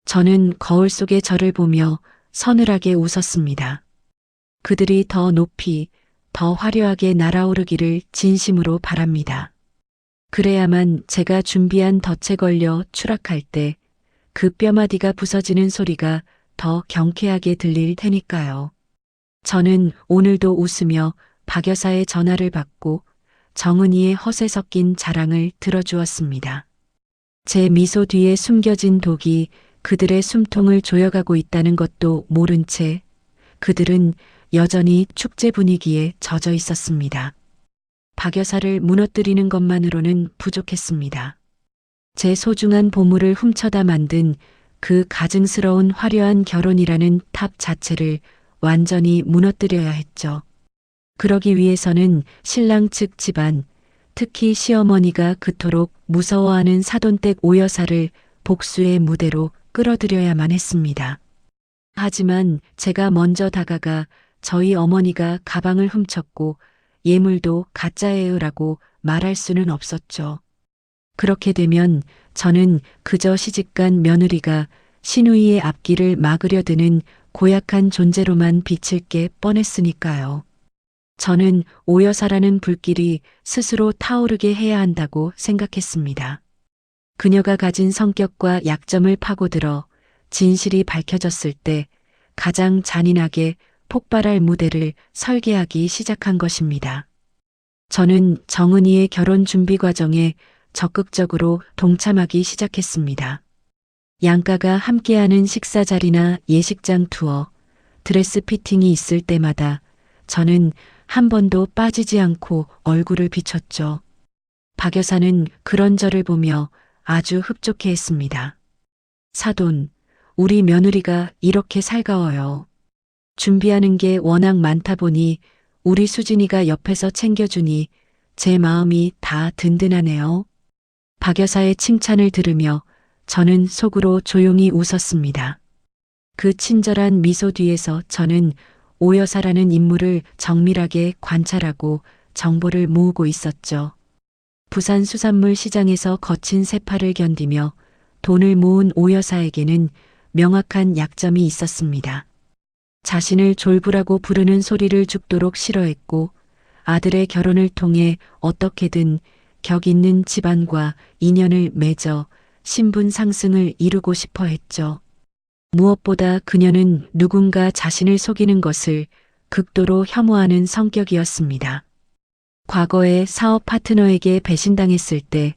저는 거울 속의 저를 보며 서늘하게 웃었습니다. 그들이 더 높이, 더 화려하게 날아오르기를 진심으로 바랍니다. 그래야만 제가 준비한 덫에 걸려 추락할 때 그 뼈마디가 부서지는 소리가 더 경쾌하게 들릴 테니까요. 저는 오늘도 웃으며 박 여사의 전화를 받고 정은이의 허세 섞인 자랑을 들어주었습니다. 제 미소 뒤에 숨겨진 독이 그들의 숨통을 조여가고 있다는 것도 모른 채 그들은 여전히 축제 분위기에 젖어 있었습니다. 박 여사를 무너뜨리는 것만으로는 부족했습니다. 제 소중한 보물을 훔쳐다 만든 그 가증스러운 화려한 결혼이라는 탑 자체를 완전히 무너뜨려야 했죠. 그러기 위해서는 신랑 측 집안, 특히 시어머니가 그토록 무서워하는 사돈댁 오여사를 복수의 무대로 끌어들여야만 했습니다. 하지만 제가 먼저 다가가 저희 어머니가 가방을 훔쳤고 예물도 가짜예요라고 말할 수는 없었죠. 그렇게 되면 저는 그저 시집간 며느리가 신우이의 앞길을 막으려 드는 고약한 존재로만 비칠 게 뻔했으니까요. 저는 오여사라는 불길이 스스로 타오르게 해야 한다고 생각했습니다. 그녀가 가진 성격과 약점을 파고들어 진실이 밝혀졌을 때 가장 잔인하게 폭발할 무대를 설계하기 시작한 것입니다. 저는 정은이의 결혼 준비 과정에 적극적으로 동참하기 시작했습니다. 양가가 함께하는 식사 자리나 예식장 투어, 드레스 피팅이 있을 때마다 저는 한 번도 빠지지 않고 얼굴을 비췄죠. 박 여사는 그런 저를 보며 아주 흡족해했습니다. 사돈, 우리 며느리가 이렇게 살가워요. 준비하는 게 워낙 많다 보니 우리 수진이가 옆에서 챙겨주니 제 마음이 다 든든하네요. 박 여사의 칭찬을 들으며 저는 속으로 조용히 웃었습니다. 그 친절한 미소 뒤에서 저는 오 여사라는 인물을 정밀하게 관찰하고 정보를 모으고 있었죠. 부산 수산물 시장에서 거친 세파를 견디며 돈을 모은 오 여사에게는 명확한 약점이 있었습니다. 자신을 졸부라고 부르는 소리를 죽도록 싫어했고 아들의 결혼을 통해 어떻게든 격 있는 집안과 인연을 맺어 신분 상승을 이루고 싶어 했죠. 무엇보다 그녀는 누군가 자신을 속이는 것을 극도로 혐오하는 성격이었습니다. 과거에 사업 파트너에게 배신당했을 때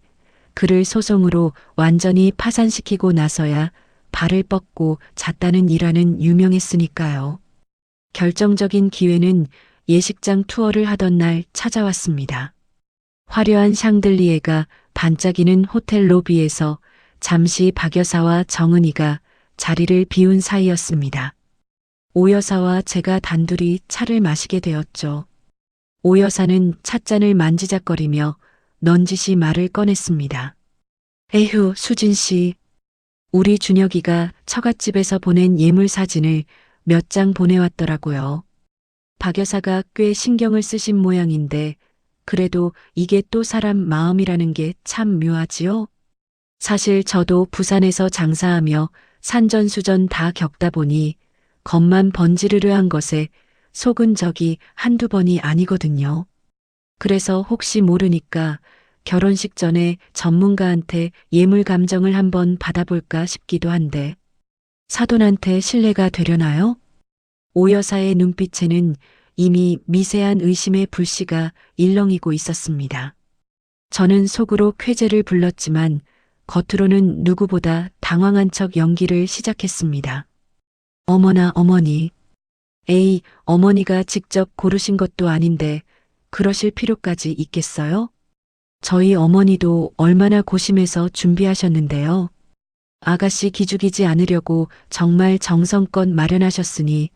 그를 소송으로 완전히 파산시키고 나서야 발을 뻗고 잤다는 일화는 유명했으니까요. 결정적인 기회는 예식장 투어를 하던 날 찾아왔습니다. 화려한 샹들리에가 반짝이는 호텔 로비에서 잠시 박 여사와 정은이가 자리를 비운 사이였습니다. 오 여사와 제가 단둘이 차를 마시게 되었죠. 오 여사는 찻잔을 만지작거리며 넌지시 말을 꺼냈습니다. 에휴, 수진 씨. 우리 준혁이가 처갓집에서 보낸 예물 사진을 몇 장 보내왔더라고요. 박 여사가 꽤 신경을 쓰신 모양인데 그래도 이게 또 사람 마음이라는 게 참 묘하지요? 사실 저도 부산에서 장사하며 산전수전 다 겪다 보니 겉만 번지르르한 것에 속은 적이 한두 번이 아니거든요. 그래서 혹시 모르니까 결혼식 전에 전문가한테 예물 감정을 한번 받아볼까 싶기도 한데 사돈한테 신뢰가 되려나요? 오 여사의 눈빛에는 이미 미세한 의심의 불씨가 일렁이고 있었습니다. 저는 속으로 쾌재를 불렀지만 겉으로는 누구보다 당황한 척 연기를 시작했습니다. 어머나 어머니. 에이, 어머니가 직접 고르신 것도 아닌데 그러실 필요까지 있겠어요? 저희 어머니도 얼마나 고심해서 준비하셨는데요. 아가씨 기죽이지 않으려고 정말 정성껏 마련하셨으니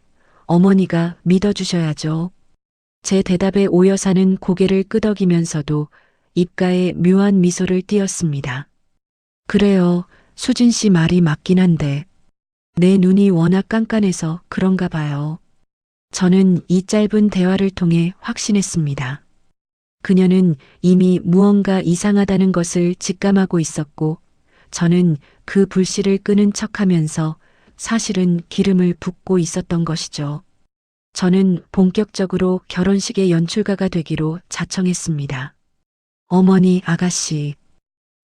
어머니가 믿어주셔야죠. 제 대답에 오 여사는 고개를 끄덕이면서도 입가에 묘한 미소를 띄었습니다. 그래요, 수진 씨 말이 맞긴 한데 내 눈이 워낙 깐깐해서 그런가 봐요. 저는 이 짧은 대화를 통해 확신했습니다. 그녀는 이미 무언가 이상하다는 것을 직감하고 있었고 저는 그 불씨를 끄는 척하면서 사실은 기름을 붓고 있었던 것이죠. 저는 본격적으로 결혼식의 연출가가 되기로 자청했습니다. 어머니, 아가씨.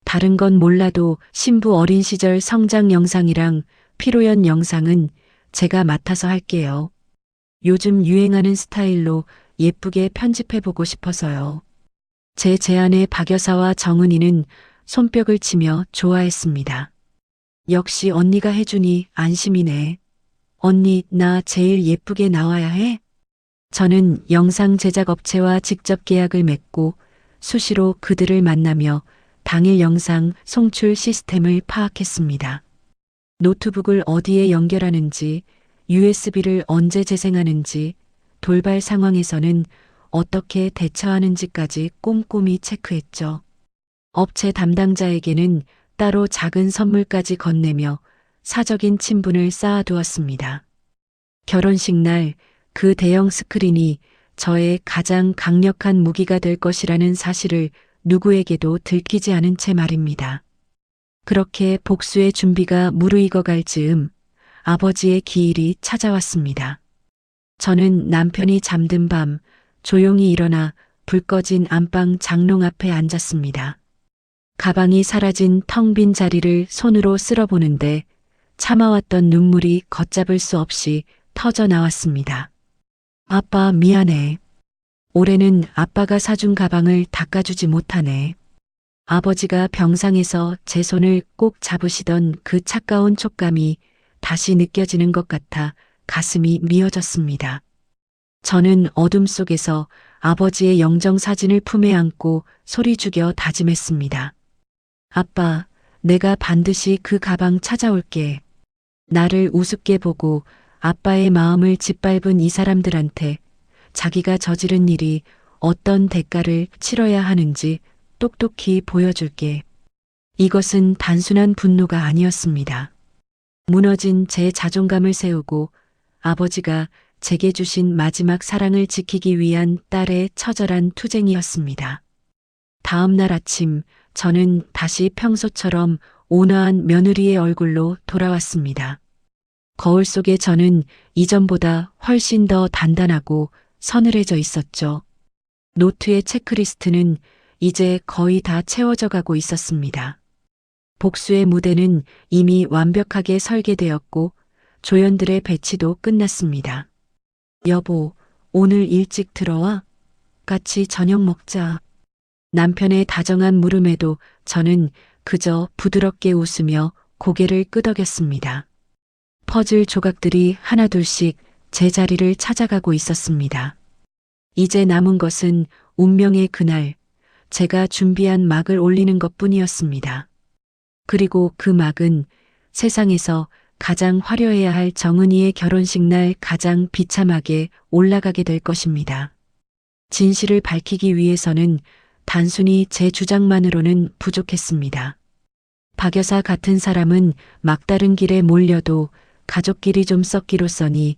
다른 건 몰라도 신부 어린 시절 성장 영상이랑 피로연 영상은 제가 맡아서 할게요. 요즘 유행하는 스타일로 예쁘게 편집해보고 싶어서요. 제 제안에 박 여사와 정은이는 손뼉을 치며 좋아했습니다. 역시 언니가 해주니 안심이네. 언니, 나 제일 예쁘게 나와야 해? 저는 영상 제작 업체와 직접 계약을 맺고 수시로 그들을 만나며 당일 영상 송출 시스템을 파악했습니다. 노트북을 어디에 연결하는지, USB를 언제 재생하는지, 돌발 상황에서는 어떻게 대처하는지까지 꼼꼼히 체크했죠. 업체 담당자에게는 따로 작은 선물까지 건네며 사적인 친분을 쌓아두었습니다. 결혼식 날 그 대형 스크린이 저의 가장 강력한 무기가 될 것이라는 사실을 누구에게도 들키지 않은 채 말입니다. 그렇게 복수의 준비가 무르익어갈 즈음 아버지의 기일이 찾아왔습니다. 저는 남편이 잠든 밤 조용히 일어나 불 꺼진 안방 장롱 앞에 앉았습니다. 가방이 사라진 텅 빈 자리를 손으로 쓸어보는데 참아왔던 눈물이 걷잡을 수 없이 터져 나왔습니다. 아빠, 미안해. 올해는 아빠가 사준 가방을 닦아주지 못하네. 아버지가 병상에서 제 손을 꼭 잡으시던 그 차가운 촉감이 다시 느껴지는 것 같아 가슴이 미어졌습니다. 저는 어둠 속에서 아버지의 영정 사진을 품에 안고 소리 죽여 다짐했습니다. 아빠, 내가 반드시 그 가방 찾아올게. 나를 우습게 보고 아빠의 마음을 짓밟은 이 사람들한테 자기가 저지른 일이 어떤 대가를 치러야 하는지 똑똑히 보여줄게. 이것은 단순한 분노가 아니었습니다. 무너진 제 자존감을 세우고 아버지가 제게 주신 마지막 사랑을 지키기 위한 딸의 처절한 투쟁이었습니다. 다음 날 아침 저는 다시 평소처럼 온화한 며느리의 얼굴로 돌아왔습니다. 거울 속에 저는 이전보다 훨씬 더 단단하고 서늘해져 있었죠. 노트의 체크리스트는 이제 거의 다 채워져 가고 있었습니다. 복수의 무대는 이미 완벽하게 설계되었고 조연들의 배치도 끝났습니다. 여보, 오늘 일찍 들어와? 같이 저녁 먹자. 남편의 다정한 물음에도 저는 그저 부드럽게 웃으며 고개를 끄덕였습니다. 퍼즐 조각들이 하나둘씩 제 자리를 찾아가고 있었습니다. 이제 남은 것은 운명의 그날, 제가 준비한 막을 올리는 것뿐이었습니다. 그리고 그 막은 세상에서 가장 화려해야 할 정은이의 결혼식 날 가장 비참하게 올라가게 될 것입니다. 진실을 밝히기 위해서는 단순히 제 주장만으로는 부족했습니다. 박 여사 같은 사람은 막다른 길에 몰려도 가족끼리 좀 썩기로써니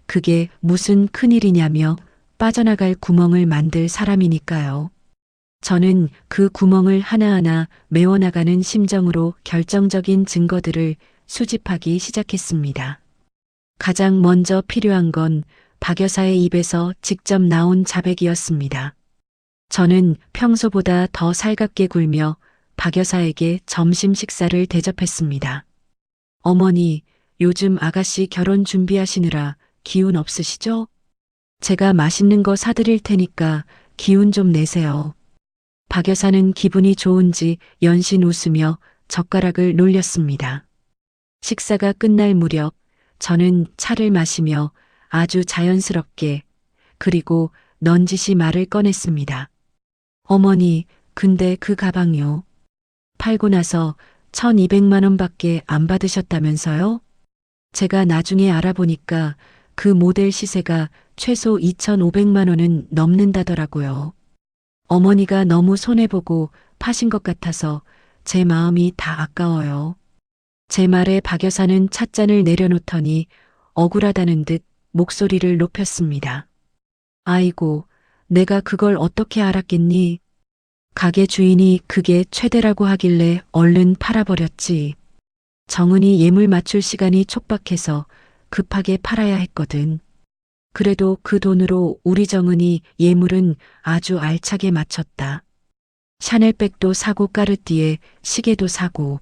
그게 무슨 큰일이냐며 빠져나갈 구멍을 만들 사람이니까요. 저는 그 구멍을 하나하나 메워나가는 심정으로 결정적인 증거들을 수집하기 시작했습니다. 가장 먼저 필요한 건 박 여사의 입에서 직접 나온 자백이었습니다. 저는 평소보다 더 살갑게 굴며 박 여사에게 점심 식사를 대접했습니다. 어머니, 요즘 아가씨 결혼 준비하시느라 기운 없으시죠? 제가 맛있는 거 사드릴 테니까 기운 좀 내세요. 박 여사는 기분이 좋은지 연신 웃으며 젓가락을 놀렸습니다. 식사가 끝날 무렵 저는 차를 마시며 아주 자연스럽게 그리고 넌지시 말을 꺼냈습니다. 어머니, 근데 그 가방요. 팔고 나서 1,200만 원밖에 안 받으셨다면서요? 제가 나중에 알아보니까 그 모델 시세가 최소 2,500만 원은 넘는다더라고요. 어머니가 너무 손해보고 파신 것 같아서 제 마음이 다 아까워요. 제 말에 박 여사는 찻잔을 내려놓더니 억울하다는 듯 목소리를 높였습니다. 아이고, 내가 그걸 어떻게 알았겠니? 가게 주인이 그게 최대라고 하길래 얼른 팔아버렸지. 정은이 예물 맞출 시간이 촉박해서 급하게 팔아야 했거든. 그래도 그 돈으로 우리 정은이 예물은 아주 알차게 맞췄다. 샤넬백도 사고 까르띠에 시계도 사고.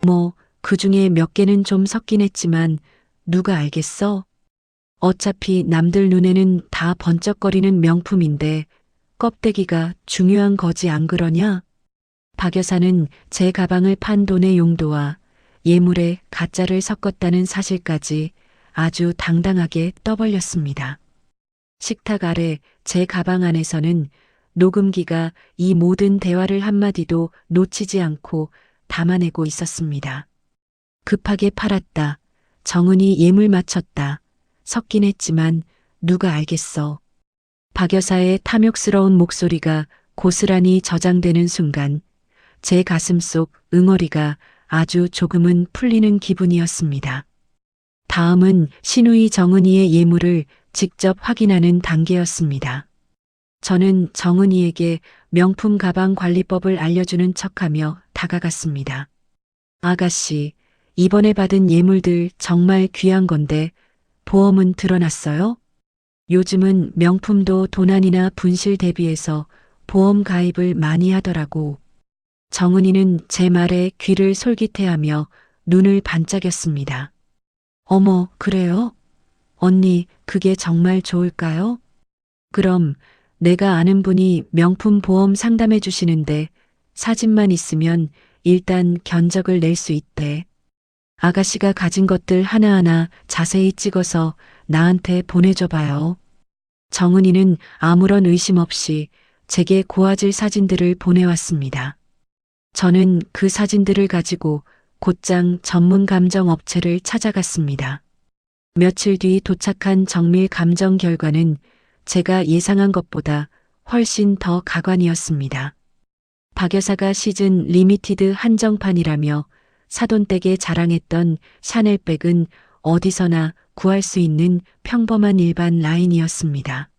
뭐 그 중에 몇 개는 좀 섞긴 했지만 누가 알겠어? 어차피 남들 눈에는 다 번쩍거리는 명품인데 껍데기가 중요한 거지 안 그러냐? 박 여사는 제 가방을 판 돈의 용도와 예물에 가짜를 섞었다는 사실까지 아주 당당하게 떠벌렸습니다. 식탁 아래 제 가방 안에서는 녹음기가 이 모든 대화를 한마디도 놓치지 않고 담아내고 있었습니다. 급하게 팔았다. 정은이 예물 맞췄다. 섞긴 했지만 누가 알겠어. 박 여사의 탐욕스러운 목소리가 고스란히 저장되는 순간 제 가슴 속 응어리가 아주 조금은 풀리는 기분이었습니다. 다음은 신우이 정은이의 예물을 직접 확인하는 단계였습니다. 저는 정은이에게 명품 가방 관리법을 알려주는 척하며 다가갔습니다. 아가씨, 이번에 받은 예물들 정말 귀한 건데 보험은 들어놨어요? 요즘은 명품도 도난이나 분실 대비해서 보험 가입을 많이 하더라고. 정은이는 제 말에 귀를 솔깃해하며 눈을 반짝였습니다. 어머, 그래요? 언니, 그게 정말 좋을까요? 그럼 내가 아는 분이 명품 보험 상담해 주시는데 사진만 있으면 일단 견적을 낼 수 있대. 아가씨가 가진 것들 하나하나 자세히 찍어서 나한테 보내줘 봐요. 정은이는 아무런 의심 없이 제게 고화질 사진들을 보내왔습니다. 저는 그 사진들을 가지고 곧장 전문 감정 업체를 찾아갔습니다. 며칠 뒤 도착한 정밀 감정 결과는 제가 예상한 것보다 훨씬 더 가관이었습니다. 박 여사가 시즌 리미티드 한정판이라며 사돈댁에 자랑했던 샤넬백은 어디서나 구할 수 있는 평범한 일반 라인이었습니다.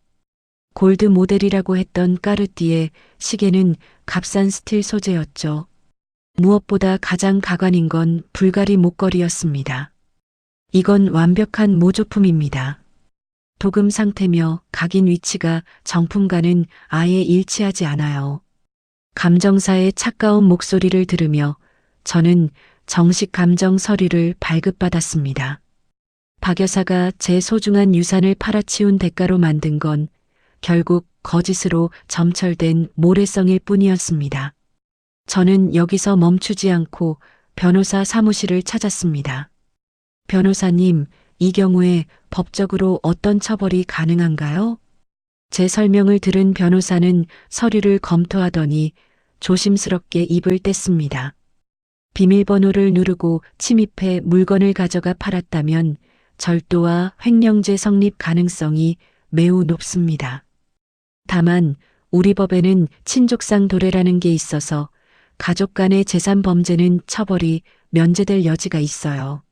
골드 모델이라고 했던 까르띠에 시계는 값싼 스틸 소재였죠. 무엇보다 가장 가관인 건 불가리 목걸이였습니다. 이건 완벽한 모조품입니다. 도금 상태며 각인 위치가 정품과는 아예 일치하지 않아요. 감정사의 차가운 목소리를 들으며 저는 정식 감정 서류를 발급받았습니다. 박 여사가 제 소중한 유산을 팔아치운 대가로 만든 건 결국 거짓으로 점철된 모래성일 뿐이었습니다. 저는 여기서 멈추지 않고 변호사 사무실을 찾았습니다. 변호사님, 이 경우에 법적으로 어떤 처벌이 가능한가요? 제 설명을 들은 변호사는 서류를 검토하더니 조심스럽게 입을 뗐습니다. 비밀번호를 누르고 침입해 물건을 가져가 팔았다면 절도와 횡령죄 성립 가능성이 매우 높습니다. 다만 우리 법에는 친족상 도래라는 게 있어서 가족 간의 재산 범죄는 처벌이 면제될 여지가 있어요.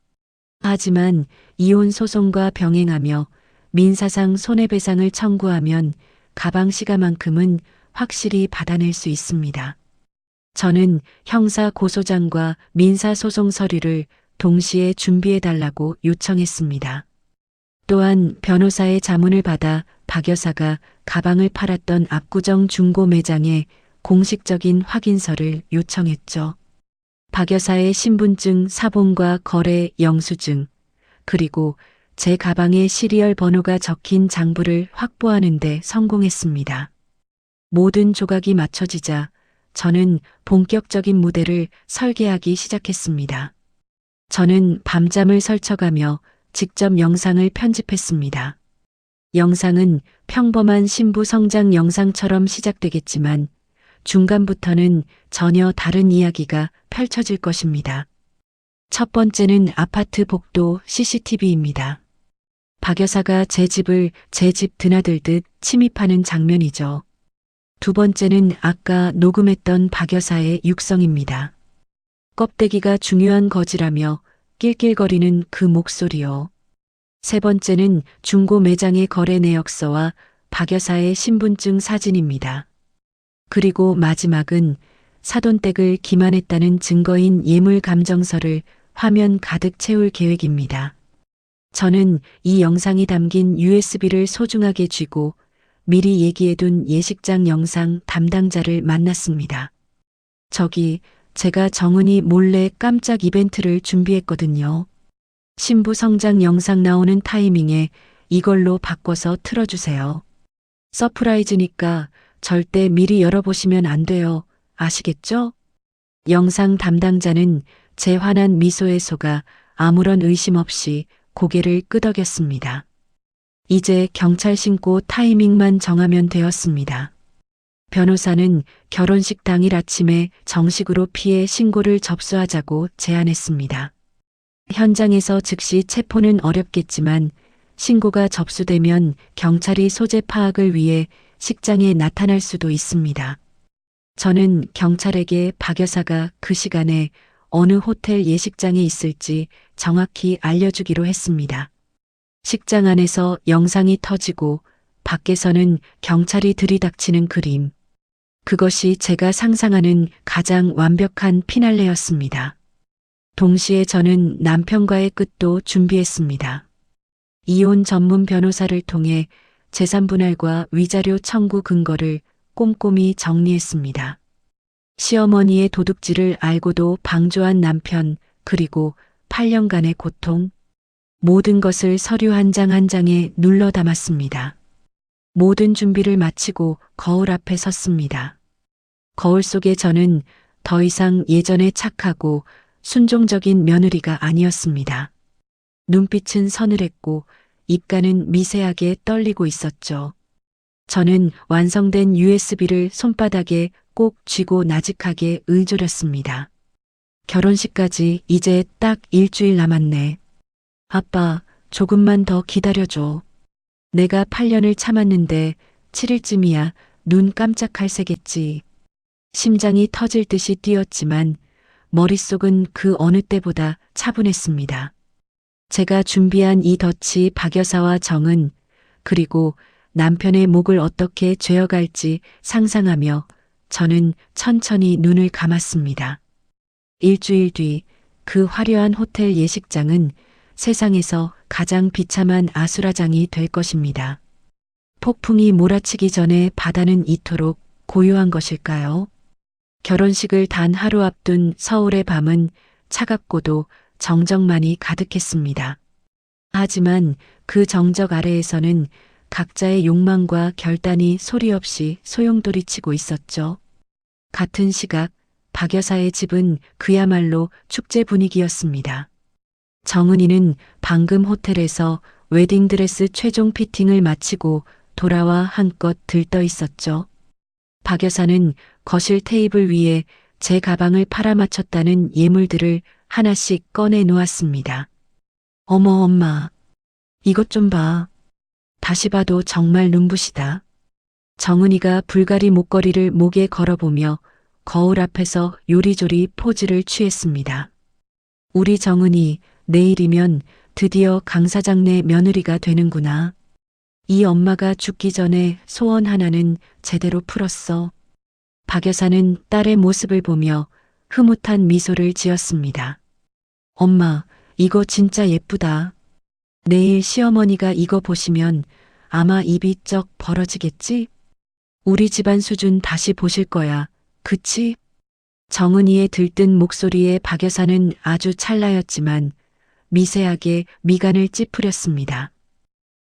하지만 이혼 소송과 병행하며 민사상 손해배상을 청구하면 가방 시가만큼은 확실히 받아낼 수 있습니다. 저는 형사 고소장과 민사 소송 서류를 동시에 준비해달라고 요청했습니다. 또한 변호사의 자문을 받아 박 여사가 가방을 팔았던 압구정 중고 매장에 공식적인 확인서를 요청했죠. 박 여사의 신분증 사본과 거래 영수증, 그리고 제 가방에 시리얼 번호가 적힌 장부를 확보하는 데 성공했습니다. 모든 조각이 맞춰지자 저는 본격적인 무대를 설계하기 시작했습니다. 저는 밤잠을 설쳐가며 직접 영상을 편집했습니다. 영상은 평범한 신부 성장 영상처럼 시작되겠지만 중간부터는 전혀 다른 이야기가 펼쳐질 것입니다. 첫 번째는 아파트 복도 CCTV입니다. 박 여사가 제 집을 제 집 드나들듯 침입하는 장면이죠. 두 번째는 아까 녹음했던 박 여사의 육성입니다. 껍데기가 중요한 거지라며 낄낄거리는 그 목소리요. 세 번째는 중고 매장의 거래 내역서와 박 여사의 신분증 사진입니다. 그리고 마지막은 사돈댁을 기만했다는 증거인 예물 감정서를 화면 가득 채울 계획입니다. 저는 이 영상이 담긴 USB를 소중하게 쥐고 미리 얘기해둔 예식장 영상 담당자를 만났습니다. 저기, 제가 정은이 몰래 깜짝 이벤트를 준비했거든요. 신부 성장 영상 나오는 타이밍에 이걸로 바꿔서 틀어주세요. 서프라이즈니까 절대 미리 열어보시면 안 돼요. 아시겠죠? 영상 담당자는 제 환한 미소에 속아 아무런 의심 없이 고개를 끄덕였습니다. 이제 경찰 신고 타이밍만 정하면 되었습니다. 변호사는 결혼식 당일 아침에 정식으로 피해 신고를 접수하자고 제안했습니다. 현장에서 즉시 체포는 어렵겠지만 신고가 접수되면 경찰이 소재 파악을 위해 식장에 나타날 수도 있습니다. 저는 경찰에게 박 여사가 그 시간에 어느 호텔 예식장에 있을지 정확히 알려주기로 했습니다. 식장 안에서 영상이 터지고 밖에서는 경찰이 들이닥치는 그림. 그것이 제가 상상하는 가장 완벽한 피날레였습니다. 동시에 저는 남편과의 끝도 준비했습니다. 이혼 전문 변호사를 통해 재산분할과 위자료 청구 근거를 꼼꼼히 정리했습니다. 시어머니의 도둑질을 알고도 방조한 남편, 그리고 8년간의 고통, 모든 것을 서류 한 장 한 장에 눌러 담았습니다. 모든 준비를 마치고 거울 앞에 섰습니다. 거울 속의 저는 더 이상 예전에 착하고 순종적인 며느리가 아니었습니다. 눈빛은 서늘했고 입가는 미세하게 떨리고 있었죠. 저는 완성된 USB를 손바닥에 꼭 쥐고 나직하게 을조렸습니다. 결혼식까지 이제 딱 일주일 남았네. 아빠, 조금만 더 기다려줘. 내가 8년을 참았는데 7일쯤이야 눈 깜짝할 새겠지. 심장이 터질 듯이 뛰었지만 머릿속은 그 어느 때보다 차분했습니다. 제가 준비한 이 덫이 박 여사와 정은, 그리고 남편의 목을 어떻게 죄어갈지 상상하며 저는 천천히 눈을 감았습니다. 일주일 뒤 그 화려한 호텔 예식장은 세상에서 가장 비참한 아수라장이 될 것입니다. 폭풍이 몰아치기 전에 바다는 이토록 고요한 것일까요? 결혼식을 단 하루 앞둔 서울의 밤은 차갑고도 정적만이 가득했습니다. 하지만 그 정적 아래에서는 각자의 욕망과 결단이 소리 없이 소용돌이치고 있었죠. 같은 시각 박 여사의 집은 그야말로 축제 분위기였습니다. 정은이는 방금 호텔에서 웨딩드레스 최종 피팅을 마치고 돌아와 한껏 들떠 있었죠. 박 여사는 거실 테이블 위에 제 가방을 팔아맞췄다는 예물들을 하나씩 꺼내 놓았습니다. 어머 엄마, 이것 좀 봐. 다시 봐도 정말 눈부시다. 정은이가 불가리 목걸이를 목에 걸어보며 거울 앞에서 요리조리 포즈를 취했습니다. 우리 정은이 내일이면 드디어 강 사장네 며느리가 되는구나. 이 엄마가 죽기 전에 소원 하나는 제대로 풀었어. 박 여사는 딸의 모습을 보며 흐뭇한 미소를 지었습니다. 엄마, 이거 진짜 예쁘다. 내일 시어머니가 이거 보시면 아마 입이 쩍 벌어지겠지? 우리 집안 수준 다시 보실 거야. 그치? 정은이의 들뜬 목소리에 박 여사는 아주 찰나였지만 미세하게 미간을 찌푸렸습니다.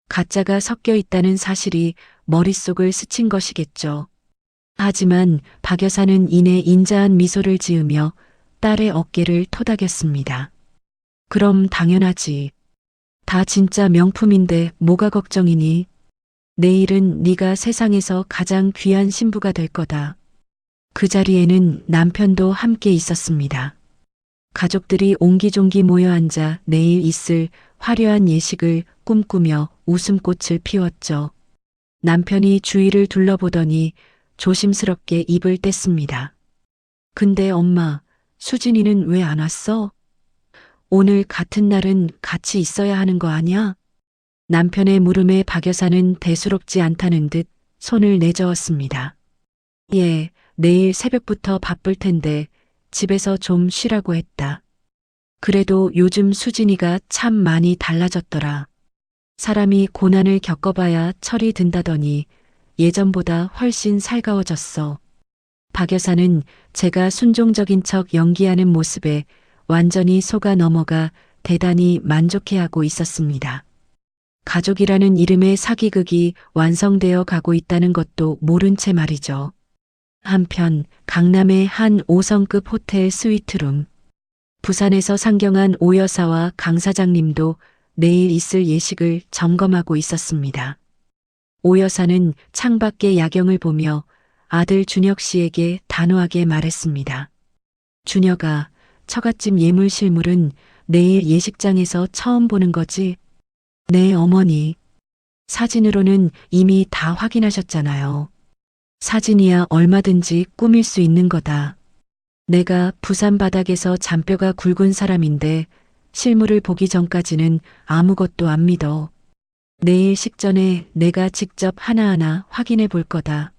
가짜가 섞여 있다는 사실이 머릿속을 스친 것이겠죠. 하지만 박 여사는 이내 인자한 미소를 지으며 딸의 어깨를 토닥였습니다. 그럼 당연하지. 다 진짜 명품인데 뭐가 걱정이니? 내일은 네가 세상에서 가장 귀한 신부가 될 거다. 그 자리에는 남편도 함께 있었습니다. 가족들이 옹기종기 모여 앉아 내일 있을 화려한 예식을 꿈꾸며 웃음꽃을 피웠죠. 남편이 주위를 둘러보더니 조심스럽게 입을 뗐습니다. 근데 엄마, 수진이는 왜 안 왔어? 오늘 같은 날은 같이 있어야 하는 거 아니야? 남편의 물음에 박 여사는 대수롭지 않다는 듯 손을 내저었습니다. 예, 내일 새벽부터 바쁠 텐데 집에서 좀 쉬라고 했다. 그래도 요즘 수진이가 참 많이 달라졌더라. 사람이 고난을 겪어봐야 철이 든다더니 예전보다 훨씬 살가워졌어. 박 여사는 제가 순종적인 척 연기하는 모습에 완전히 속아 넘어가 대단히 만족해하고 있었습니다. 가족이라는 이름의 사기극이 완성되어 가고 있다는 것도 모른 채 말이죠. 한편 강남의 한 5성급 호텔 스위트룸. 부산에서 상경한 오 여사와 강 사장님도 내일 있을 예식을 점검하고 있었습니다. 오 여사는 창밖의 야경을 보며 아들 준혁 씨에게 단호하게 말했습니다. 준혁아, 처갓집 예물 실물은 내일 예식장에서 처음 보는 거지? 네, 어머니. 사진으로는 이미 다 확인하셨잖아요. 사진이야 얼마든지 꾸밀 수 있는 거다. 내가 부산 바닥에서 잔뼈가 굵은 사람인데 실물을 보기 전까지는 아무것도 안 믿어. 내일 식전에 내가 직접 하나하나 확인해 볼 거다.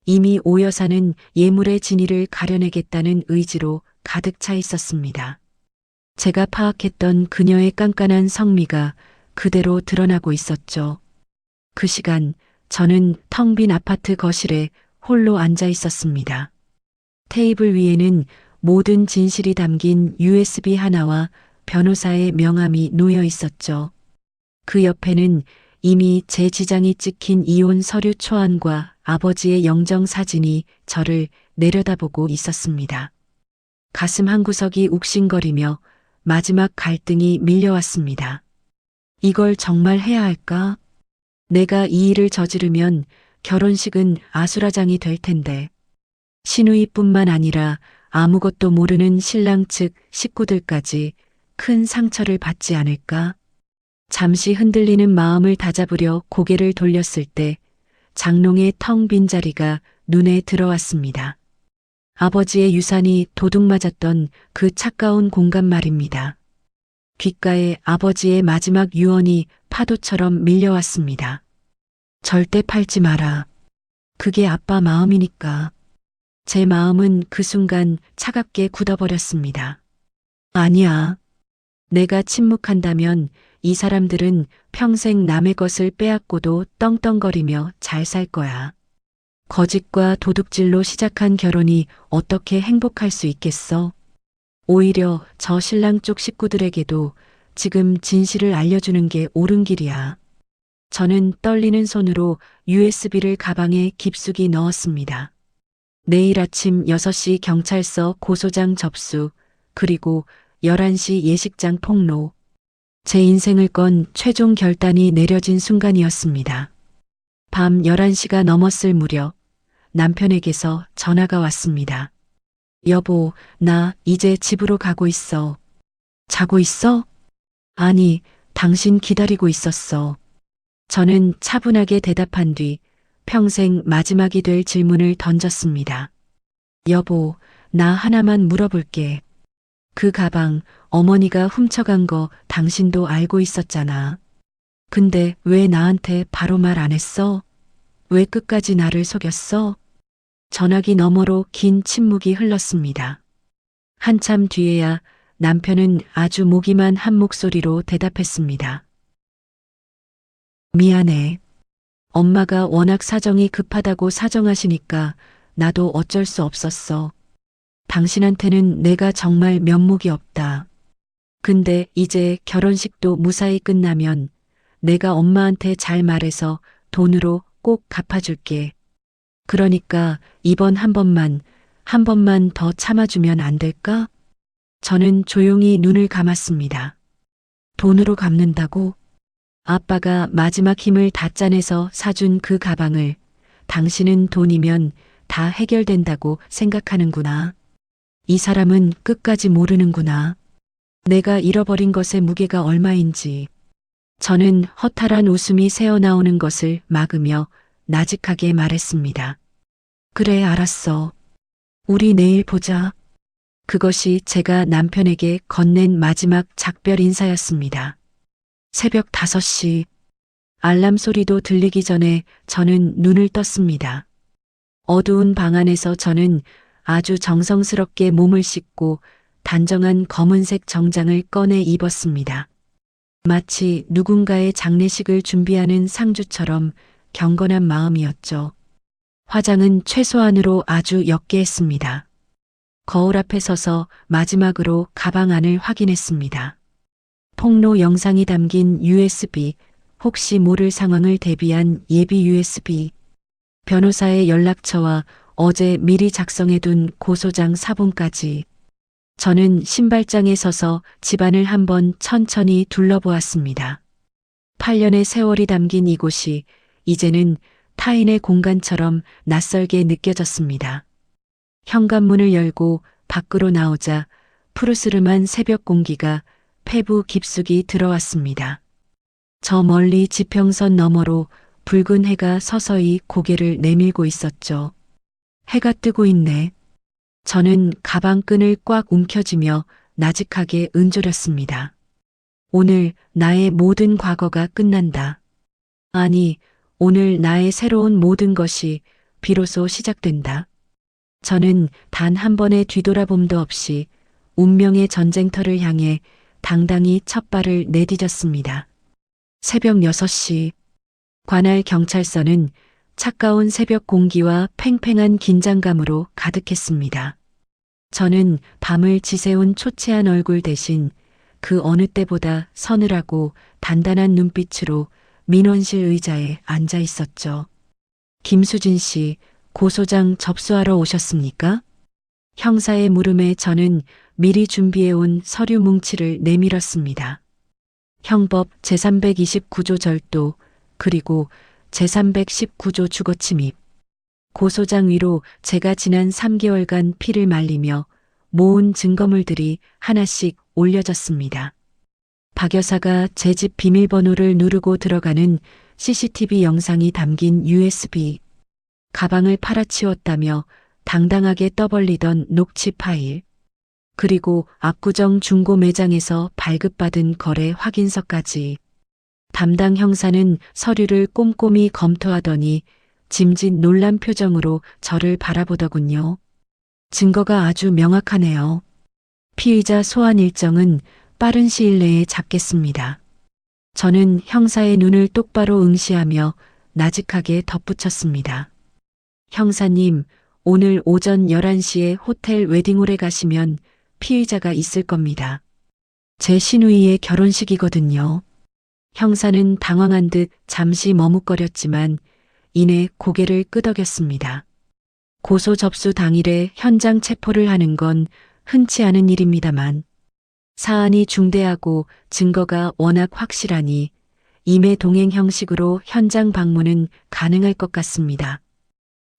이미 오 여사는 예물의 진위를 가려내겠다는 의지로 가득 차 있었습니다. 제가 파악했던 그녀의 깐깐한 성미가 그대로 드러나고 있었죠. 그 시간 저는 텅 빈 아파트 거실에 홀로 앉아 있었습니다. 테이블 위에는 모든 진실이 담긴 USB 하나와 변호사의 명함이 놓여 있었죠. 그 옆에는 이미 제 지장이 찍힌 이혼 서류 초안과 아버지의 영정 사진이 저를 내려다보고 있었습니다. 가슴 한구석이 욱신거리며 마지막 갈등이 밀려왔습니다. 이걸 정말 해야 할까? 내가 이 일을 저지르면 결혼식은 아수라장이 될 텐데. 시누이뿐만 아니라 아무것도 모르는 신랑 측 식구들까지 큰 상처를 받지 않을까? 잠시 흔들리는 마음을 다잡으려 고개를 돌렸을 때 장롱의 텅 빈 자리가 눈에 들어왔습니다. 아버지의 유산이 도둑 맞았던 그 차가운 공간 말입니다. 귓가에 아버지의 마지막 유언이 파도처럼 밀려왔습니다. 절대 팔지 마라. 그게 아빠 마음이니까. 제 마음은 그 순간 차갑게 굳어버렸습니다. 아니야. 내가 침묵한다면 이 사람들은 평생 남의 것을 빼앗고도 떵떵거리며 잘 살 거야. 거짓과 도둑질로 시작한 결혼이 어떻게 행복할 수 있겠어? 오히려 저 신랑 쪽 식구들에게도 지금 진실을 알려주는 게 옳은 길이야. 저는 떨리는 손으로 USB를 가방에 깊숙이 넣었습니다. 내일 아침 6시 경찰서 고소장 접수, 그리고 11시 예식장 폭로. 제 인생을 건 최종 결단이 내려진 순간이었습니다. 밤 11시가 넘었을 무렵 남편에게서 전화가 왔습니다. 여보, 나 이제 집으로 가고 있어. 자고 있어? 아니, 당신 기다리고 있었어. 저는 차분하게 대답한 뒤 평생 마지막이 될 질문을 던졌습니다. 여보, 나 하나만 물어볼게. 그 가방 어머니가 훔쳐간 거 당신도 알고 있었잖아. 근데 왜 나한테 바로 말 안 했어? 왜 끝까지 나를 속였어? 전화기 너머로 긴 침묵이 흘렀습니다. 한참 뒤에야 남편은 아주 무기만 한 목소리로 대답했습니다. 미안해. 엄마가 워낙 사정이 급하다고 사정하시니까 나도 어쩔 수 없었어. 당신한테는 내가 정말 면목이 없다. 근데 이제 결혼식도 무사히 끝나면 내가 엄마한테 잘 말해서 돈으로 꼭 갚아줄게. 그러니까 이번 한 번만 더 참아주면 안 될까? 저는 조용히 눈을 감았습니다. 돈으로 갚는다고? 아빠가 마지막 힘을 다 짜내서 사준 그 가방을 당신은 돈이면 다 해결된다고 생각하는구나. 이 사람은 끝까지 모르는구나. 내가 잃어버린 것의 무게가 얼마인지. 저는 허탈한 웃음이 새어나오는 것을 막으며 나직하게 말했습니다. 그래, 알았어. 우리 내일 보자. 그것이 제가 남편에게 건넨 마지막 작별 인사였습니다. 새벽 5시. 알람 소리도 들리기 전에 저는 눈을 떴습니다. 어두운 방 안에서 저는 아주 정성스럽게 몸을 씻고 단정한 검은색 정장을 꺼내 입었습니다. 마치 누군가의 장례식을 준비하는 상주처럼 경건한 마음이었죠. 화장은 최소한으로 아주 옅게 했습니다. 거울 앞에 서서 마지막으로 가방 안을 확인했습니다. 폭로 영상이 담긴 USB, 혹시 모를 상황을 대비한 예비 USB, 변호사의 연락처와 어제 미리 작성해둔 고소장 사본까지. 저는 신발장에 서서 집안을 한번 천천히 둘러보았습니다. 8년의 세월이 담긴 이곳이 이제는 타인의 공간처럼 낯설게 느껴졌습니다. 현관문을 열고 밖으로 나오자 푸르스름한 새벽 공기가 폐부 깊숙이 들어왔습니다. 저 멀리 지평선 너머로 붉은 해가 서서히 고개를 내밀고 있었죠. 해가 뜨고 있네. 저는 가방 끈을 꽉 움켜쥐며 나직하게 은조렸습니다. 오늘 나의 모든 과거가 끝난다. 아니, 오늘 나의 새로운 모든 것이 비로소 시작된다. 저는 단 한 번의 뒤돌아봄도 없이 운명의 전쟁터를 향해 당당히 첫 발을 내디뎠습니다. 새벽 6시. 관할 경찰서는 차가운 새벽 공기와 팽팽한 긴장감으로 가득했습니다. 저는 밤을 지새운 초췌한 얼굴 대신 그 어느 때보다 서늘하고 단단한 눈빛으로 민원실 의자에 앉아 있었죠. 김수진 씨, 고소장 접수하러 오셨습니까? 형사의 물음에 저는 미리 준비해온 서류 뭉치를 내밀었습니다. 형법 제329조 절도, 그리고 제319조 주거침입. 고소장 위로 제가 지난 3개월간 피를 말리며 모은 증거물들이 하나씩 올려졌습니다. 박 여사가 제 집 비밀번호를 누르고 들어가는 CCTV 영상이 담긴 USB, 가방을 팔아치웠다며 당당하게 떠벌리던 녹취 파일, 그리고 압구정 중고 매장에서 발급받은 거래 확인서까지. 담당 형사는 서류를 꼼꼼히 검토하더니 짐짓 놀란 표정으로 저를 바라보더군요. 증거가 아주 명확하네요. 피의자 소환 일정은 빠른 시일 내에 잡겠습니다. 저는 형사의 눈을 똑바로 응시하며 나직하게 덧붙였습니다. 형사님, 오늘 오전 11시에 호텔 웨딩홀에 가시면 피의자가 있을 겁니다. 제 시누이의 결혼식이거든요. 형사는 당황한 듯 잠시 머뭇거렸지만 이내 고개를 끄덕였습니다. 고소 접수 당일에 현장 체포를 하는 건 흔치 않은 일입니다만 사안이 중대하고 증거가 워낙 확실하니 임의 동행 형식으로 현장 방문은 가능할 것 같습니다.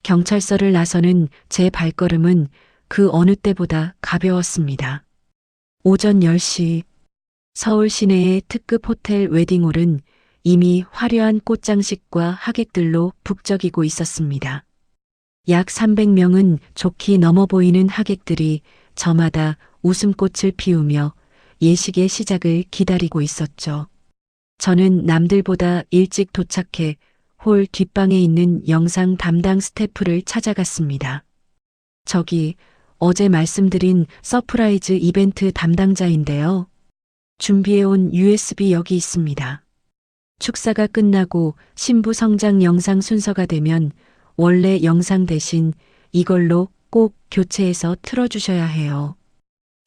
경찰서를 나서는 제 발걸음은 그 어느 때보다 가벼웠습니다. 오전 10시 서울 시내의 특급 호텔 웨딩홀은 이미 화려한 꽃장식과 하객들로 북적이고 있었습니다. 약 300명은 좋게 넘어 보이는 하객들이 저마다 웃음꽃을 피우며 예식의 시작을 기다리고 있었죠. 저는 남들보다 일찍 도착해 홀 뒷방에 있는 영상 담당 스태프를 찾아갔습니다. 저기 어제 말씀드린 서프라이즈 이벤트 담당자인데요. 준비해온 USB 여기 있습니다. 축사가 끝나고 신부 성장 영상 순서가 되면 원래 영상 대신 이걸로 꼭 교체해서 틀어주셔야 해요.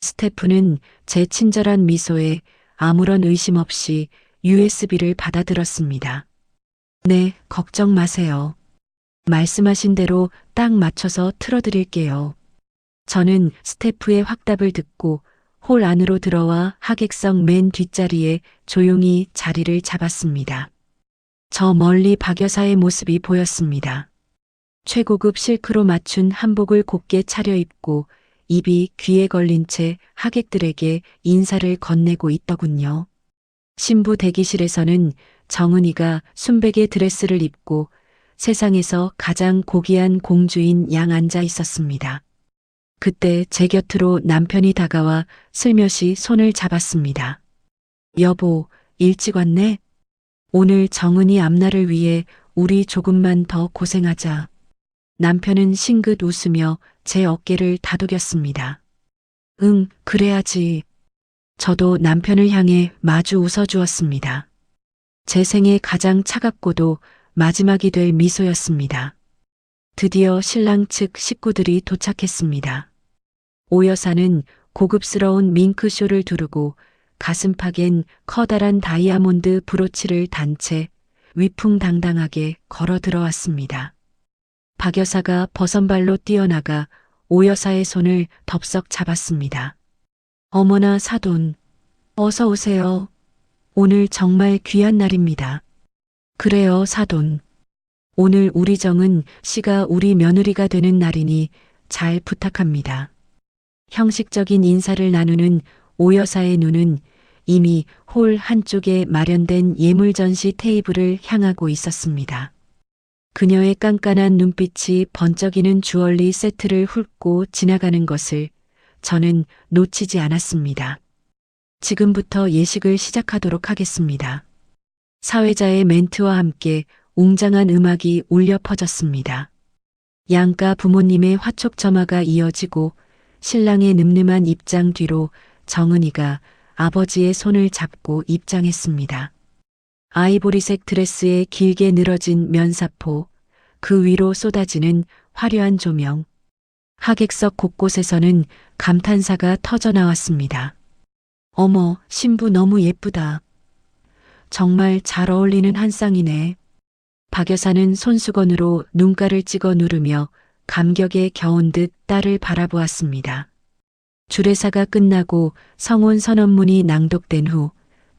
스태프는 제 친절한 미소에 아무런 의심 없이 USB를 받아들었습니다. 네, 걱정 마세요. 말씀하신 대로 딱 맞춰서 틀어드릴게요. 저는 스태프의 확답을 듣고 홀 안으로 들어와 하객석 맨 뒷자리에 조용히 자리를 잡았습니다. 저 멀리 박 여사의 모습이 보였습니다. 최고급 실크로 맞춘 한복을 곱게 차려입고 입이 귀에 걸린 채 하객들에게 인사를 건네고 있더군요. 신부 대기실에서는 정은이가 순백의 드레스를 입고 세상에서 가장 고귀한 공주인 양 앉아 있었습니다. 그때 제 곁으로 남편이 다가와 슬며시 손을 잡았습니다. 여보, 일찍 왔네? 오늘 정은이 앞날을 위해 우리 조금만 더 고생하자. 남편은 싱긋 웃으며 제 어깨를 다독였습니다. 응, 그래야지. 저도 남편을 향해 마주 웃어주었습니다. 제 생애 가장 차갑고도 마지막이 될 미소였습니다. 드디어 신랑 측 식구들이 도착했습니다. 오 여사는 고급스러운 밍크쇼를 두르고 가슴팍엔 커다란 다이아몬드 브로치를 단 채 위풍당당하게 걸어 들어왔습니다. 박 여사가 버선발로 뛰어나가 오 여사의 손을 덥석 잡았습니다. 어머나 사돈, 어서 오세요. 오늘 정말 귀한 날입니다. 그래요, 사돈. 오늘 우리 정은 씨가 우리 며느리가 되는 날이니 잘 부탁합니다. 형식적인 인사를 나누는 오 여사의 눈은 이미 홀 한쪽에 마련된 예물 전시 테이블을 향하고 있었습니다. 그녀의 깐깐한 눈빛이 번쩍이는 주얼리 세트를 훑고 지나가는 것을 저는 놓치지 않았습니다. 지금부터 예식을 시작하도록 하겠습니다. 사회자의 멘트와 함께 웅장한 음악이 울려 퍼졌습니다. 양가 부모님의 화촉점화가 이어지고 신랑의 늠름한 입장 뒤로 정은이가 아버지의 손을 잡고 입장했습니다. 아이보리색 드레스에 길게 늘어진 면사포, 그 위로 쏟아지는 화려한 조명. 하객석 곳곳에서는 감탄사가 터져나왔습니다. 어머, 신부 너무 예쁘다. 정말 잘 어울리는 한 쌍이네. 박 여사는 손수건으로 눈가를 찍어 누르며 감격에 겨운 듯 딸을 바라보았습니다. 주례사가 끝나고 성혼 선언문이 낭독된 후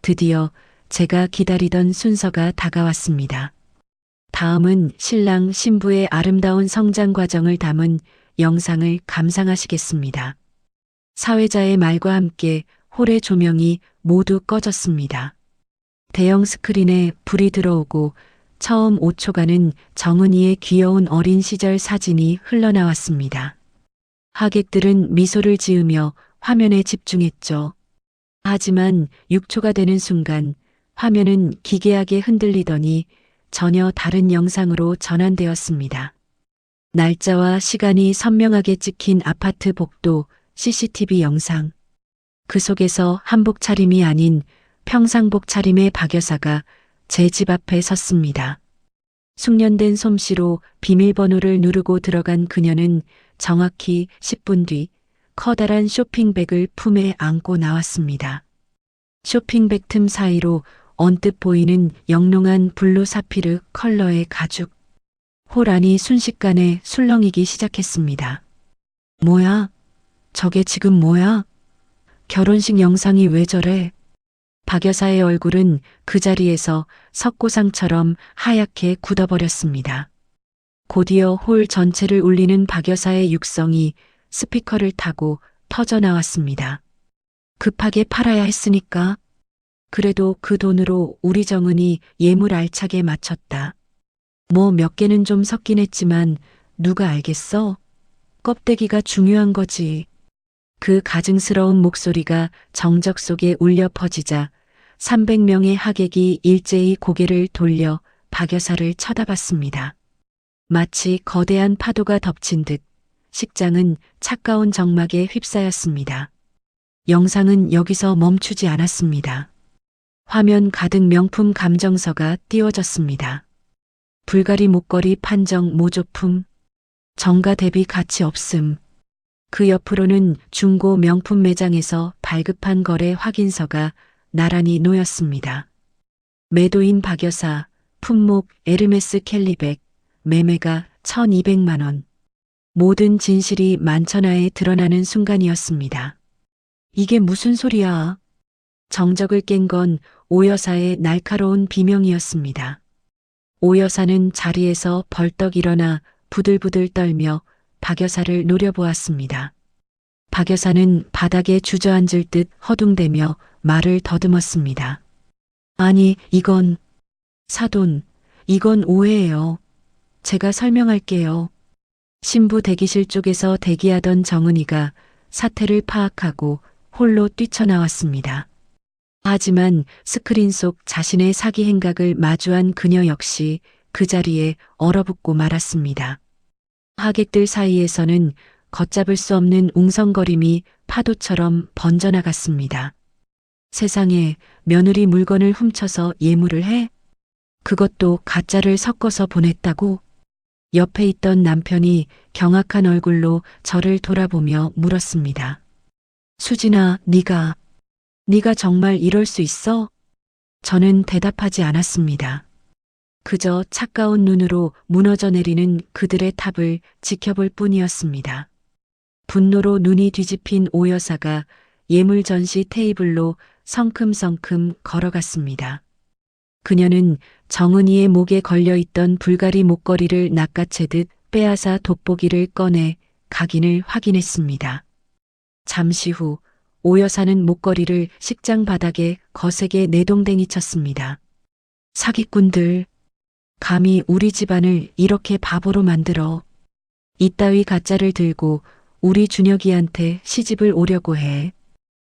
드디어 제가 기다리던 순서가 다가왔습니다. 다음은 신랑 신부의 아름다운 성장 과정을 담은 영상을 감상하시겠습니다. 사회자의 말과 함께 홀의 조명이 모두 꺼졌습니다. 대형 스크린에 불이 들어오고 처음 5초간은 정은이의 귀여운 어린 시절 사진이 흘러나왔습니다. 하객들은 미소를 지으며 화면에 집중했죠. 하지만 6초가 되는 순간 화면은 기괴하게 흔들리더니 전혀 다른 영상으로 전환되었습니다. 날짜와 시간이 선명하게 찍힌 아파트 복도 CCTV 영상. 그 속에서 한복 차림이 아닌 평상복 차림의 박 여사가 제 집 앞에 섰습니다. 숙련된 솜씨로 비밀번호를 누르고 들어간 그녀는 정확히 10분 뒤 커다란 쇼핑백을 품에 안고 나왔습니다. 쇼핑백 틈 사이로 언뜻 보이는 영롱한 블루 사피르 컬러의 가죽. 홀 안이 순식간에 술렁이기 시작했습니다. 뭐야? 저게 지금 뭐야? 결혼식 영상이 왜 저래? 박 여사의 얼굴은 그 자리에서 석고상처럼 하얗게 굳어버렸습니다. 곧이어 홀 전체를 울리는 박 여사의 육성이 스피커를 타고 터져나왔습니다. 급하게 팔아야 했으니까. 그래도 그 돈으로 우리 정은이 예물 알차게 마쳤다. 뭐 몇 개는 좀 섞긴 했지만 누가 알겠어? 껍데기가 중요한 거지. 그 가증스러운 목소리가 정적 속에 울려 퍼지자 300명의 하객이 일제히 고개를 돌려 박 여사를 쳐다봤습니다. 마치 거대한 파도가 덮친 듯 식장은 차가운 정막에 휩싸였습니다. 영상은 여기서 멈추지 않았습니다. 화면 가득 명품 감정서가 띄워졌습니다. 불가리 목걸이 판정 모조품, 정가 대비 가치 없음. 그 옆으로는 중고 명품 매장에서 발급한 거래 확인서가 나란히 놓였습니다. 매도인 박 여사, 품목 에르메스 캘리백, 매매가 1,200만 원. 모든 진실이 만천하에 드러나는 순간이었습니다. 이게 무슨 소리야? 정적을 깬 건 오 여사의 날카로운 비명이었습니다. 오 여사는 자리에서 벌떡 일어나 부들부들 떨며 박 여사를 노려보았습니다. 박 여사는 바닥에 주저앉을 듯 허둥대며 말을 더듬었습니다. 아니, 이건 사돈, 이건 오해예요. 제가 설명할게요. 신부 대기실 쪽에서 대기하던 정은이가 사태를 파악하고 홀로 뛰쳐나왔습니다. 하지만 스크린 속 자신의 사기 행각을 마주한 그녀 역시 그 자리에 얼어붙고 말았습니다. 하객들 사이에서는 걷잡을 수 없는 웅성거림이 파도처럼 번져나갔습니다. 세상에, 며느리 물건을 훔쳐서 예물을 해? 그것도 가짜를 섞어서 보냈다고? 옆에 있던 남편이 경악한 얼굴로 저를 돌아보며 물었습니다. 수진아, 네가 정말 이럴 수 있어? 저는 대답하지 않았습니다. 그저 차가운 눈으로 무너져 내리는 그들의 탑을 지켜볼 뿐이었습니다. 분노로 눈이 뒤집힌 오 여사가 예물 전시 테이블로 성큼성큼 걸어갔습니다. 그녀는 정은이의 목에 걸려있던 불가리 목걸이를 낚아채듯 빼앗아 돋보기를 꺼내 각인을 확인했습니다. 잠시 후 오 여사는 목걸이를 식장 바닥에 거세게 내동댕이 쳤습니다. 사기꾼들, 감히 우리 집안을 이렇게 바보로 만들어. 이따위 가짜를 들고 우리 준혁이한테 시집을 오려고 해.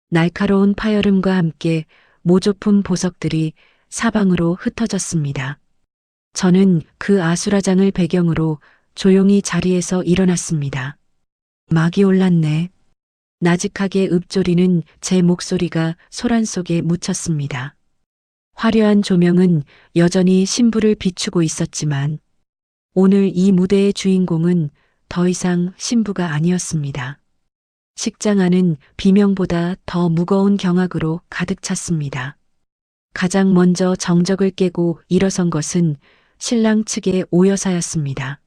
날카로운 파열음과 함께 모조품 보석들이 사방으로 흩어졌습니다. 저는 그 아수라장을 배경으로 조용히 자리에서 일어났습니다. 막이 올랐네. 나직하게 읊조리는 제 목소리가 소란 속에 묻혔습니다. 화려한 조명은 여전히 신부를 비추고 있었지만 오늘 이 무대의 주인공은 더 이상 신부가 아니었습니다. 식장 안은 비명보다 더 무거운 경악으로 가득 찼습니다. 가장 먼저 정적을 깨고 일어선 것은 신랑 측의 오 여사였습니다.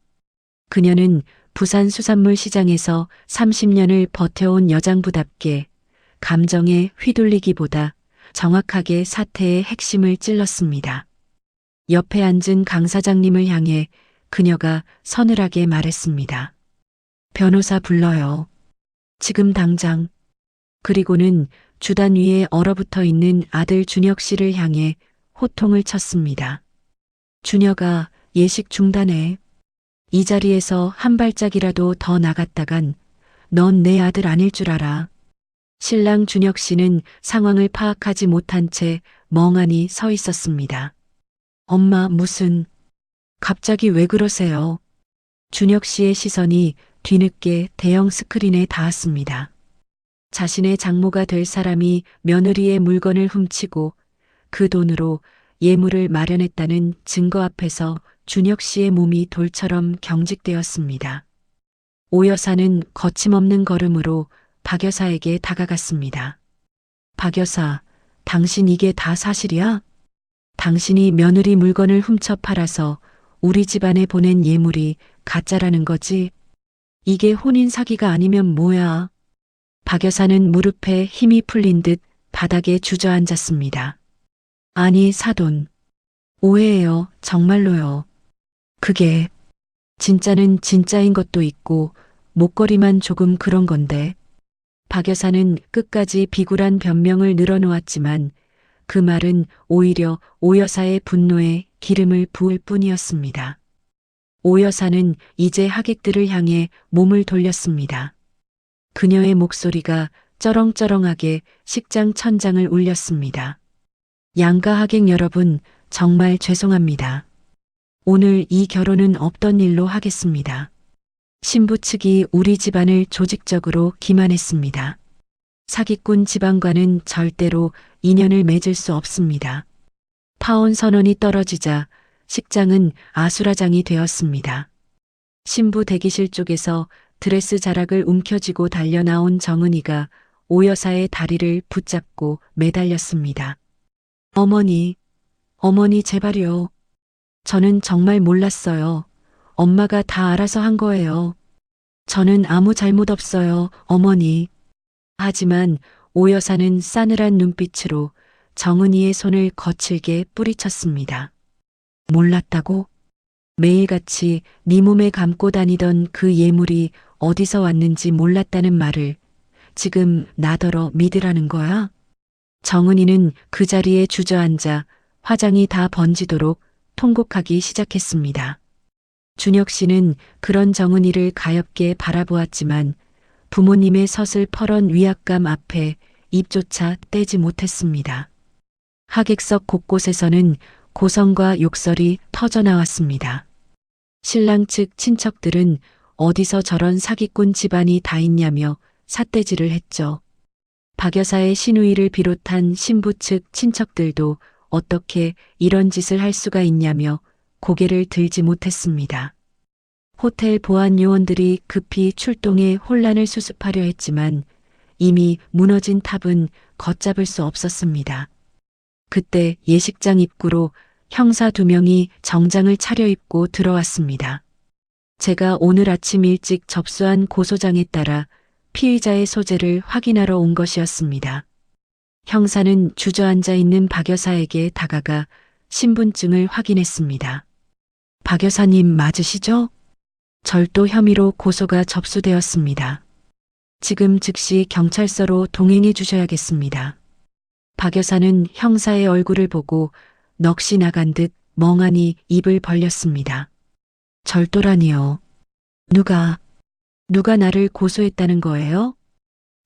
그녀는 부산 수산물 시장에서 30년을 버텨온 여장부답게 감정에 휘둘리기보다 정확하게 사태의 핵심을 찔렀습니다. 옆에 앉은 강 사장님을 향해 그녀가 서늘하게 말했습니다. 변호사 불러요. 지금 당장. 그리고는 주단 위에 얼어붙어 있는 아들 준혁 씨를 향해 호통을 쳤습니다. 준혁아, 예식 중단해. 이 자리에서 한 발짝이라도 더 나갔다간 넌 내 아들 아닐 줄 알아. 신랑 준혁 씨는 상황을 파악하지 못한 채 멍하니 서 있었습니다. 엄마, 갑자기 왜 그러세요? 준혁 씨의 시선이 뒤늦게 대형 스크린에 닿았습니다. 자신의 장모가 될 사람이 며느리의 물건을 훔치고 그 돈으로 예물을 마련했다는 증거 앞에서 준혁 씨의 몸이 돌처럼 경직되었습니다. 오 여사는 거침없는 걸음으로 박 여사에게 다가갔습니다. 박 여사, 당신 이게 다 사실이야? 당신이 며느리 물건을 훔쳐 팔아서 우리 집안에 보낸 예물이 가짜라는 거지? 이게 혼인 사기가 아니면 뭐야? 박 여사는 무릎에 힘이 풀린 듯 바닥에 주저앉았습니다. 아니, 사돈. 오해예요. 정말로요. 그게 진짜는 진짜인 것도 있고 목걸이만 조금 그런 건데. 박 여사는 끝까지 비굴한 변명을 늘어놓았지만 그 말은 오히려 오 여사의 분노에 기름을 부을 뿐이었습니다. 오 여사는 이제 하객들을 향해 몸을 돌렸습니다. 그녀의 목소리가 쩌렁쩌렁하게 식장 천장을 울렸습니다. 양가 하객 여러분, 정말 죄송합니다. 오늘 이 결혼은 없던 일로 하겠습니다. 신부 측이 우리 집안을 조직적으로 기만했습니다. 사기꾼 집안과는 절대로 인연을 맺을 수 없습니다. 파혼 선언이 떨어지자 식장은 아수라장이 되었습니다. 신부 대기실 쪽에서 드레스 자락을 움켜쥐고 달려나온 정은이가 오 여사의 다리를 붙잡고 매달렸습니다. 어머니, 어머니 제발요. 저는 정말 몰랐어요. 엄마가 다 알아서 한 거예요. 저는 아무 잘못 없어요, 어머니. 하지만 오 여사는 싸늘한 눈빛으로 정은이의 손을 거칠게 뿌리쳤습니다. 몰랐다고? 매일같이 네 몸에 감고 다니던 그 예물이 어디서 왔는지 몰랐다는 말을 지금 나더러 믿으라는 거야? 정은이는 그 자리에 주저앉아 화장이 다 번지도록 통곡하기 시작했습니다. 준혁 씨는 그런 정은이를 가엾게 바라보았지만 부모님의 서슬퍼런 위압감 앞에 입조차 떼지 못했습니다. 하객석 곳곳에서는 고성과 욕설이 터져나왔습니다. 신랑 측 친척들은 어디서 저런 사기꾼 집안이 다 있냐며 삿대질을 했죠. 박 여사의 시누이를 비롯한 신부 측 친척들도 어떻게 이런 짓을 할 수가 있냐며 고개를 들지 못했습니다. 호텔 보안 요원들이 급히 출동해 혼란을 수습하려 했지만 이미 무너진 탑은 걷잡을 수 없었습니다. 그때 예식장 입구로 형사 2명이 정장을 차려입고 들어왔습니다. 제가 오늘 아침 일찍 접수한 고소장에 따라 피의자의 소재를 확인하러 온 것이었습니다. 형사는 주저앉아 있는 박 여사에게 다가가 신분증을 확인했습니다. 박 여사님 맞으시죠? 절도 혐의로 고소가 접수되었습니다. 지금 즉시 경찰서로 동행해 주셔야겠습니다. 박 여사는 형사의 얼굴을 보고 넋이 나간 듯 멍하니 입을 벌렸습니다. 절도라니요. 누가 나를 고소했다는 거예요?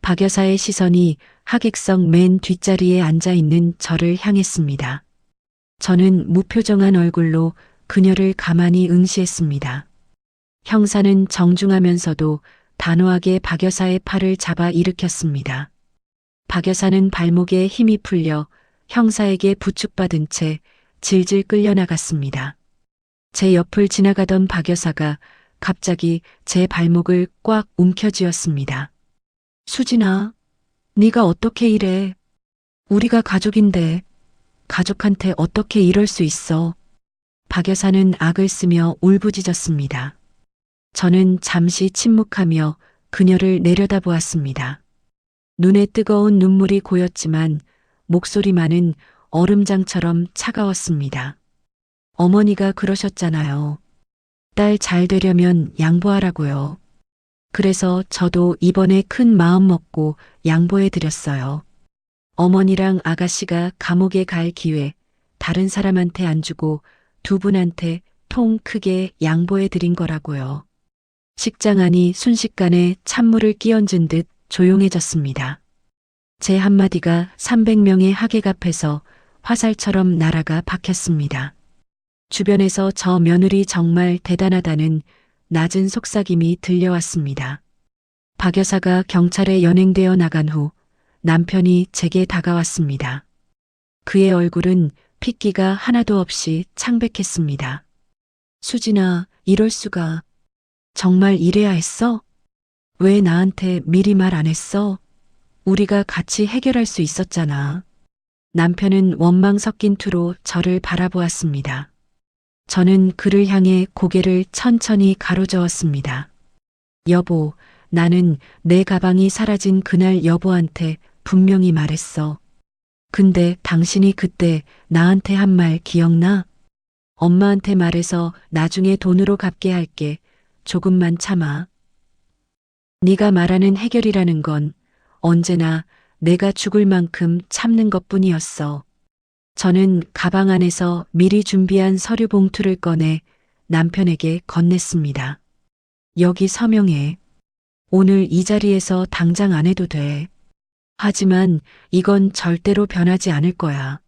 박 여사의 시선이 하객석 맨 뒷자리에 앉아 있는 저를 향했습니다. 저는 무표정한 얼굴로 그녀를 가만히 응시했습니다. 형사는 정중하면서도 단호하게 박 여사의 팔을 잡아 일으켰습니다. 박 여사는 발목에 힘이 풀려 형사에게 부축받은 채 질질 끌려나갔습니다. 제 옆을 지나가던 박 여사가 갑자기 제 발목을 꽉 움켜쥐었습니다. 수진아, 네가 어떻게 이래? 우리가 가족인데 가족한테 어떻게 이럴 수 있어? 박 여사는 악을 쓰며 울부짖었습니다. 저는 잠시 침묵하며 그녀를 내려다보았습니다. 눈에 뜨거운 눈물이 고였지만 목소리만은 얼음장처럼 차가웠습니다. 어머니가 그러셨잖아요. 딸 잘 되려면 양보하라고요. 그래서 저도 이번에 큰 마음 먹고 양보해 드렸어요. 어머니랑 아가씨가 감옥에 갈 기회 다른 사람한테 안 주고 두 분한테 통 크게 양보해 드린 거라고요. 식장 안이 순식간에 찬물을 끼얹은 듯 조용해졌습니다. 제 한마디가 300명의 하객 앞에서 화살처럼 날아가 박혔습니다. 주변에서 저 며느리 정말 대단하다는 낮은 속삭임이 들려왔습니다. 박 여사가 경찰에 연행되어 나간 후 남편이 제게 다가왔습니다. 그의 얼굴은 핏기가 하나도 없이 창백했습니다. 수진아, 이럴 수가. 정말 이래야 했어? 왜 나한테 미리 말 안 했어? 우리가 같이 해결할 수 있었잖아. 남편은 원망 섞인 투로 저를 바라보았습니다. 저는 그를 향해 고개를 천천히 가로저었습니다. 여보, 나는 내 가방이 사라진 그날 여보한테 분명히 말했어. 근데 당신이 그때 나한테 한 말 기억나? 엄마한테 말해서 나중에 돈으로 갚게 할게. 조금만 참아. 네가 말하는 해결이라는 건 언제나 내가 죽을 만큼 참는 것뿐이었어. 저는 가방 안에서 미리 준비한 서류 봉투를 꺼내 남편에게 건넸습니다. 여기 서명해. 오늘 이 자리에서 당장 안 해도 돼. 하지만 이건 절대로 변하지 않을 거야.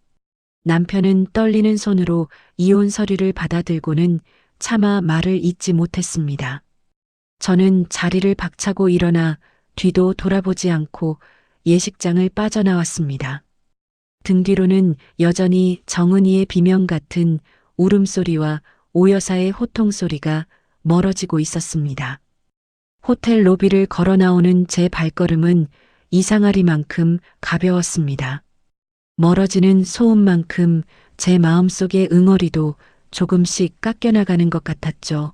남편은 떨리는 손으로 이혼 서류를 받아들고는 차마 말을 잇지 못했습니다. 저는 자리를 박차고 일어나 뒤도 돌아보지 않고 예식장을 빠져나왔습니다. 등 뒤로는 여전히 정은이의 비명 같은 울음소리와 오 여사의 호통소리가 멀어지고 있었습니다. 호텔 로비를 걸어 나오는 제 발걸음은 이상하리만큼 가벼웠습니다. 멀어지는 소음만큼 제 마음속의 응어리도 조금씩 깎여나가는 것 같았죠.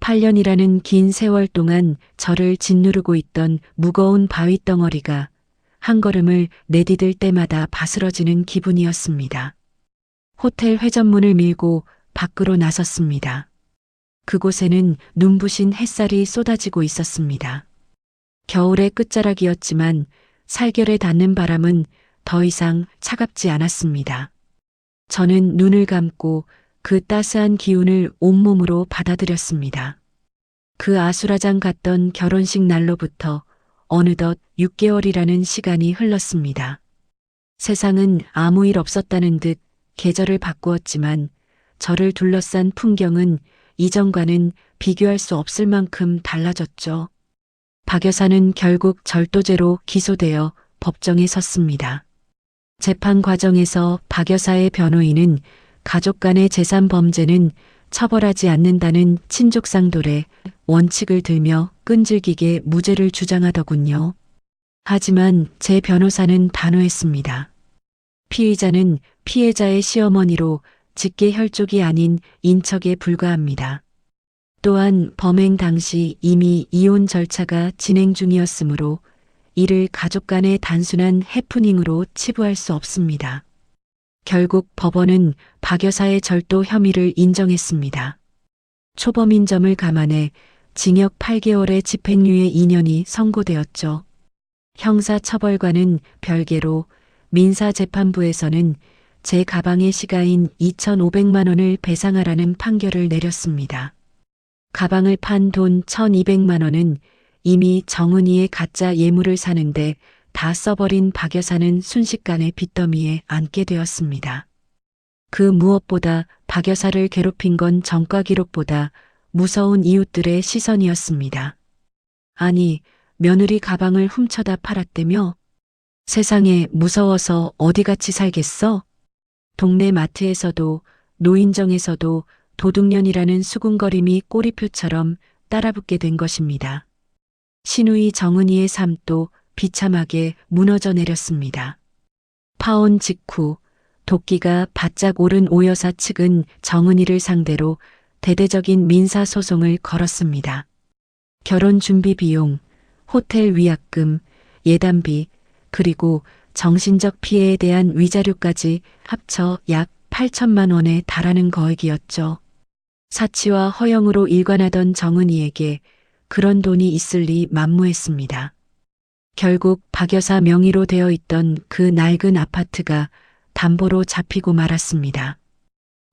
8년이라는 긴 세월 동안 저를 짓누르고 있던 무거운 바위 덩어리가 한 걸음을 내디딜 때마다 바스러지는 기분이었습니다. 호텔 회전문을 밀고 밖으로 나섰습니다. 그곳에는 눈부신 햇살이 쏟아지고 있었습니다. 겨울의 끝자락이었지만 살결에 닿는 바람은 더 이상 차갑지 않았습니다. 저는 눈을 감고 그 따스한 기운을 온몸으로 받아들였습니다. 그 아수라장 갔던 결혼식 날로부터 어느덧 6개월이라는 시간이 흘렀습니다. 세상은 아무 일 없었다는 듯 계절을 바꾸었지만 저를 둘러싼 풍경은 이전과는 비교할 수 없을 만큼 달라졌죠. 박 여사는 결국 절도죄로 기소되어 법정에 섰습니다. 재판 과정에서 박 여사의 변호인은 가족 간의 재산 범죄는 처벌하지 않는다는 친족상돌의 원칙을 들며 끈질기게 무죄를 주장하더군요. 하지만 제 변호사는 단호했습니다. 피의자는 피해자의 시어머니로 직계 혈족이 아닌 인척에 불과합니다. 또한 범행 당시 이미 이혼 절차가 진행 중이었으므로 이를 가족 간의 단순한 해프닝으로 치부할 수 없습니다. 결국 법원은 박 여사의 절도 혐의를 인정했습니다. 초범인 점을 감안해 징역 8개월의 집행유예 2년이 선고되었죠. 형사처벌과는 별개로 민사재판부에서는 제 가방의 시가인 2,500만 원을 배상하라는 판결을 내렸습니다. 가방을 판 돈 1,200만 원은 이미 정은이의 가짜 예물을 사는데 다 써버린 박 여사는 순식간에 빚더미에 앉게 되었습니다. 그 무엇보다 박 여사를 괴롭힌 건 전과 기록보다 무서운 이웃들의 시선이었습니다. 아니, 며느리 가방을 훔쳐다 팔았다며? 세상에 무서워서 어디같이 살겠어? 동네 마트에서도 노인정에서도 도둑년이라는 수군거림이 꼬리표처럼 따라붙게 된 것입니다. 시누이 정은이의 삶도 비참하게 무너져 내렸습니다. 파혼 직후 도끼가 바짝 오른 오 여사 측은 정은이를 상대로 대대적인 민사소송을 걸었습니다. 결혼 준비 비용, 호텔 위약금, 예단비, 그리고 정신적 피해에 대한 위자료까지 합쳐 약 8천만 원에 달하는 거액이었죠. 사치와 허영으로 일관하던 정은이에게 그런 돈이 있을 리 만무했습니다. 결국 박 여사 명의로 되어 있던 그 낡은 아파트가 담보로 잡히고 말았습니다.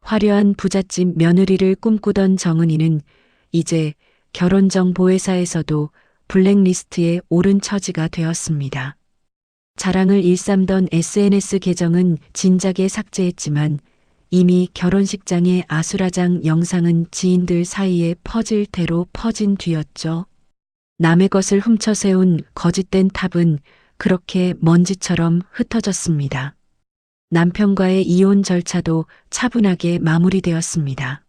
화려한 부잣집 며느리를 꿈꾸던 정은이는 이제 결혼정보회사에서도 블랙리스트에 오른 처지가 되었습니다. 자랑을 일삼던 SNS 계정은 진작에 삭제했지만 이미 결혼식장의 아수라장 영상은 지인들 사이에 퍼질 대로 퍼진 뒤였죠. 남의 것을 훔쳐 세운 거짓된 탑은 그렇게 먼지처럼 흩어졌습니다. 남편과의 이혼 절차도 차분하게 마무리되었습니다.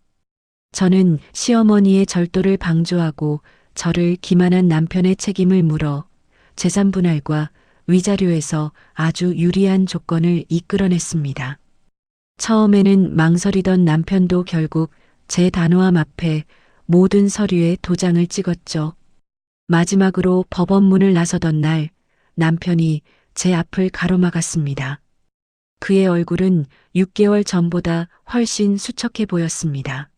저는 시어머니의 절도를 방조하고 저를 기만한 남편의 책임을 물어 재산 분할과 위자료에서 아주 유리한 조건을 이끌어냈습니다. 처음에는 망설이던 남편도 결국 제 단호함 앞에 모든 서류에 도장을 찍었죠. 마지막으로 법원 문을 나서던 날 남편이 제 앞을 가로막았습니다. 그의 얼굴은 6개월 전보다 훨씬 수척해 보였습니다.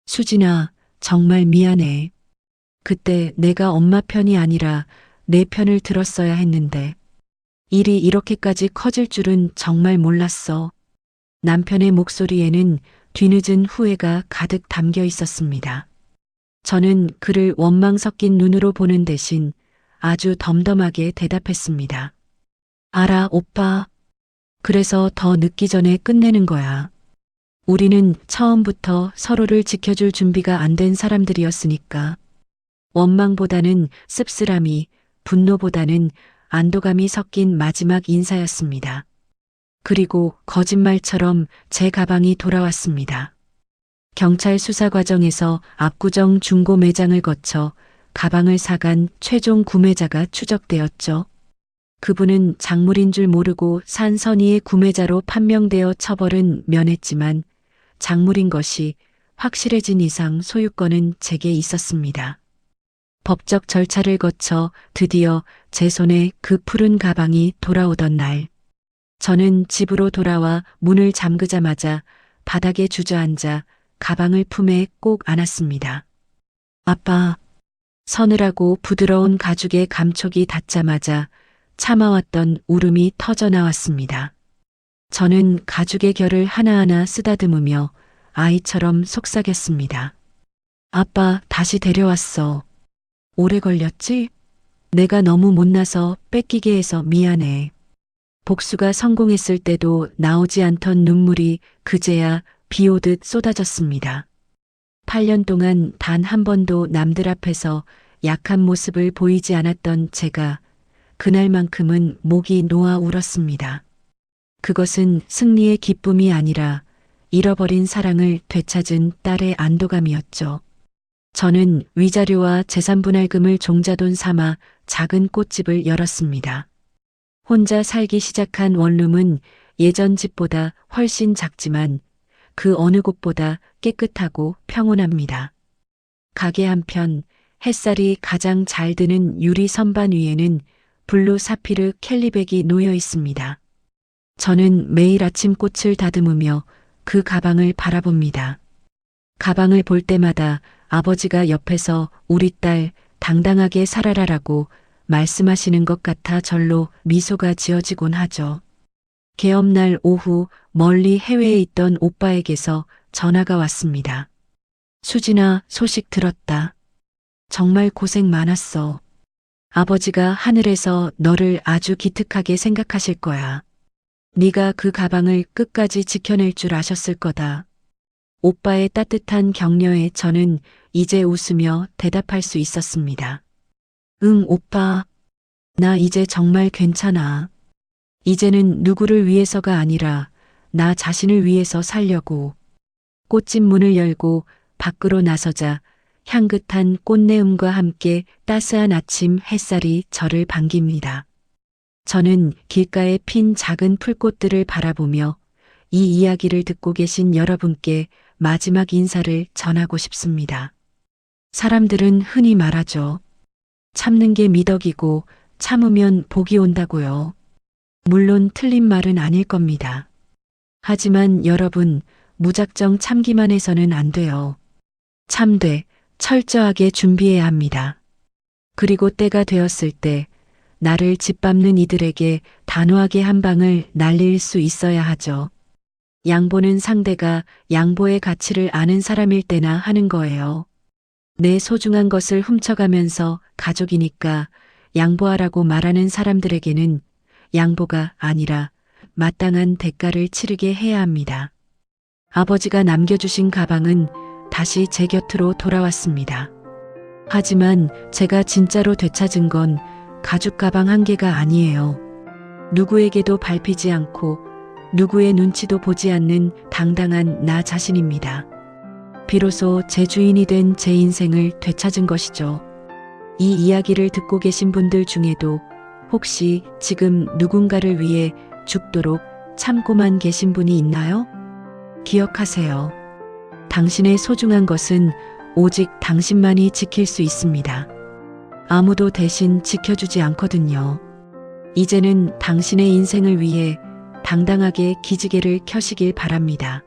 수진아, 정말 미안해. 그때 내가 엄마 편이 아니라 내 편을 들었어야 했는데 일이 이렇게까지 커질 줄은 정말 몰랐어. 남편의 목소리에는 뒤늦은 후회가 가득 담겨 있었습니다. 저는 그를 원망 섞인 눈으로 보는 대신 아주 덤덤하게 대답했습니다. 알아, 오빠. 그래서 더 늦기 전에 끝내는 거야. 우리는 처음부터 서로를 지켜줄 준비가 안 된 사람들이었으니까. 원망보다는 씁쓸함이, 분노보다는 안도감이 섞인 마지막 인사였습니다. 그리고 거짓말처럼 제 가방이 돌아왔습니다. 경찰 수사 과정에서 압구정 중고 매장을 거쳐 가방을 사간 최종 구매자가 추적되었죠. 그분은 작물인 줄 모르고 산 선의의 구매자로 판명되어 처벌은 면했지만 작물인 것이 확실해진 이상 소유권은 제게 있었습니다. 법적 절차를 거쳐 드디어 제 손에 그 푸른 가방이 돌아오던 날, 저는 집으로 돌아와 문을 잠그자마자 바닥에 주저앉아 가방을 품에 꼭 안았습니다. 아빠, 서늘하고 부드러운 가죽의 감촉이 닿자마자 참아왔던 울음이 터져 나왔습니다. 저는 가죽의 결을 하나하나 쓰다듬으며 아이처럼 속삭였습니다. 아빠, 다시 데려왔어. 오래 걸렸지? 내가 너무 못나서 뺏기게 해서 미안해. 복수가 성공했을 때도 나오지 않던 눈물이 그제야 비 오듯 쏟아졌습니다. 8년 동안 단 한 번도 남들 앞에서 약한 모습을 보이지 않았던 제가 그날만큼은 목이 놓아 울었습니다. 그것은 승리의 기쁨이 아니라 잃어버린 사랑을 되찾은 딸의 안도감이었죠. 저는 위자료와 재산분할금을 종자돈 삼아 작은 꽃집을 열었습니다. 혼자 살기 시작한 원룸은 예전 집보다 훨씬 작지만 그 어느 곳보다 깨끗하고 평온합니다. 가게 한편 햇살이 가장 잘 드는 유리 선반 위에는 블루 사피르 캘리백이 놓여 있습니다. 저는 매일 아침 꽃을 다듬으며 그 가방을 바라봅니다. 가방을 볼 때마다 아버지가 옆에서 우리 딸 당당하게 살아라라고 말씀하시는 것 같아 절로 미소가 지어지곤 하죠. 개업날 오후 멀리 해외에 있던 오빠에게서 전화가 왔습니다. 수진아, 소식 들었다. 정말 고생 많았어. 아버지가 하늘에서 너를 아주 기특하게 생각하실 거야. 네가 그 가방을 끝까지 지켜낼 줄 아셨을 거다. 오빠의 따뜻한 격려에 저는 이제 웃으며 대답할 수 있었습니다. 응, 오빠. 나 이제 정말 괜찮아. 이제는 누구를 위해서가 아니라 나 자신을 위해서 살려고. 꽃집 문을 열고 밖으로 나서자 향긋한 꽃내음과 함께 따스한 아침 햇살이 저를 반깁니다. 저는 길가에 핀 작은 풀꽃들을 바라보며 이 이야기를 듣고 계신 여러분께 마지막 인사를 전하고 싶습니다. 사람들은 흔히 말하죠. 참는 게 미덕이고 참으면 복이 온다고요. 물론 틀린 말은 아닐 겁니다. 하지만 여러분, 무작정 참기만 해서는 안 돼요. 참되 철저하게 준비해야 합니다. 그리고 때가 되었을 때 나를 짓밟는 이들에게 단호하게 한 방을 날릴 수 있어야 하죠. 양보는 상대가 양보의 가치를 아는 사람일 때나 하는 거예요. 내 소중한 것을 훔쳐가면서 가족이니까 양보하라고 말하는 사람들에게는 양보가 아니라 마땅한 대가를 치르게 해야 합니다. 아버지가 남겨주신 가방은 다시 제 곁으로 돌아왔습니다. 하지만 제가 진짜로 되찾은 건 가죽 가방 한 개가 아니에요. 누구에게도 밟히지 않고 누구의 눈치도 보지 않는 당당한 나 자신입니다. 비로소 제 주인이 된 제 인생을 되찾은 것이죠. 이 이야기를 듣고 계신 분들 중에도 혹시 지금 누군가를 위해 죽도록 참고만 계신 분이 있나요? 기억하세요. 당신의 소중한 것은 오직 당신만이 지킬 수 있습니다. 아무도 대신 지켜주지 않거든요. 이제는 당신의 인생을 위해 당당하게 기지개를 켜시길 바랍니다.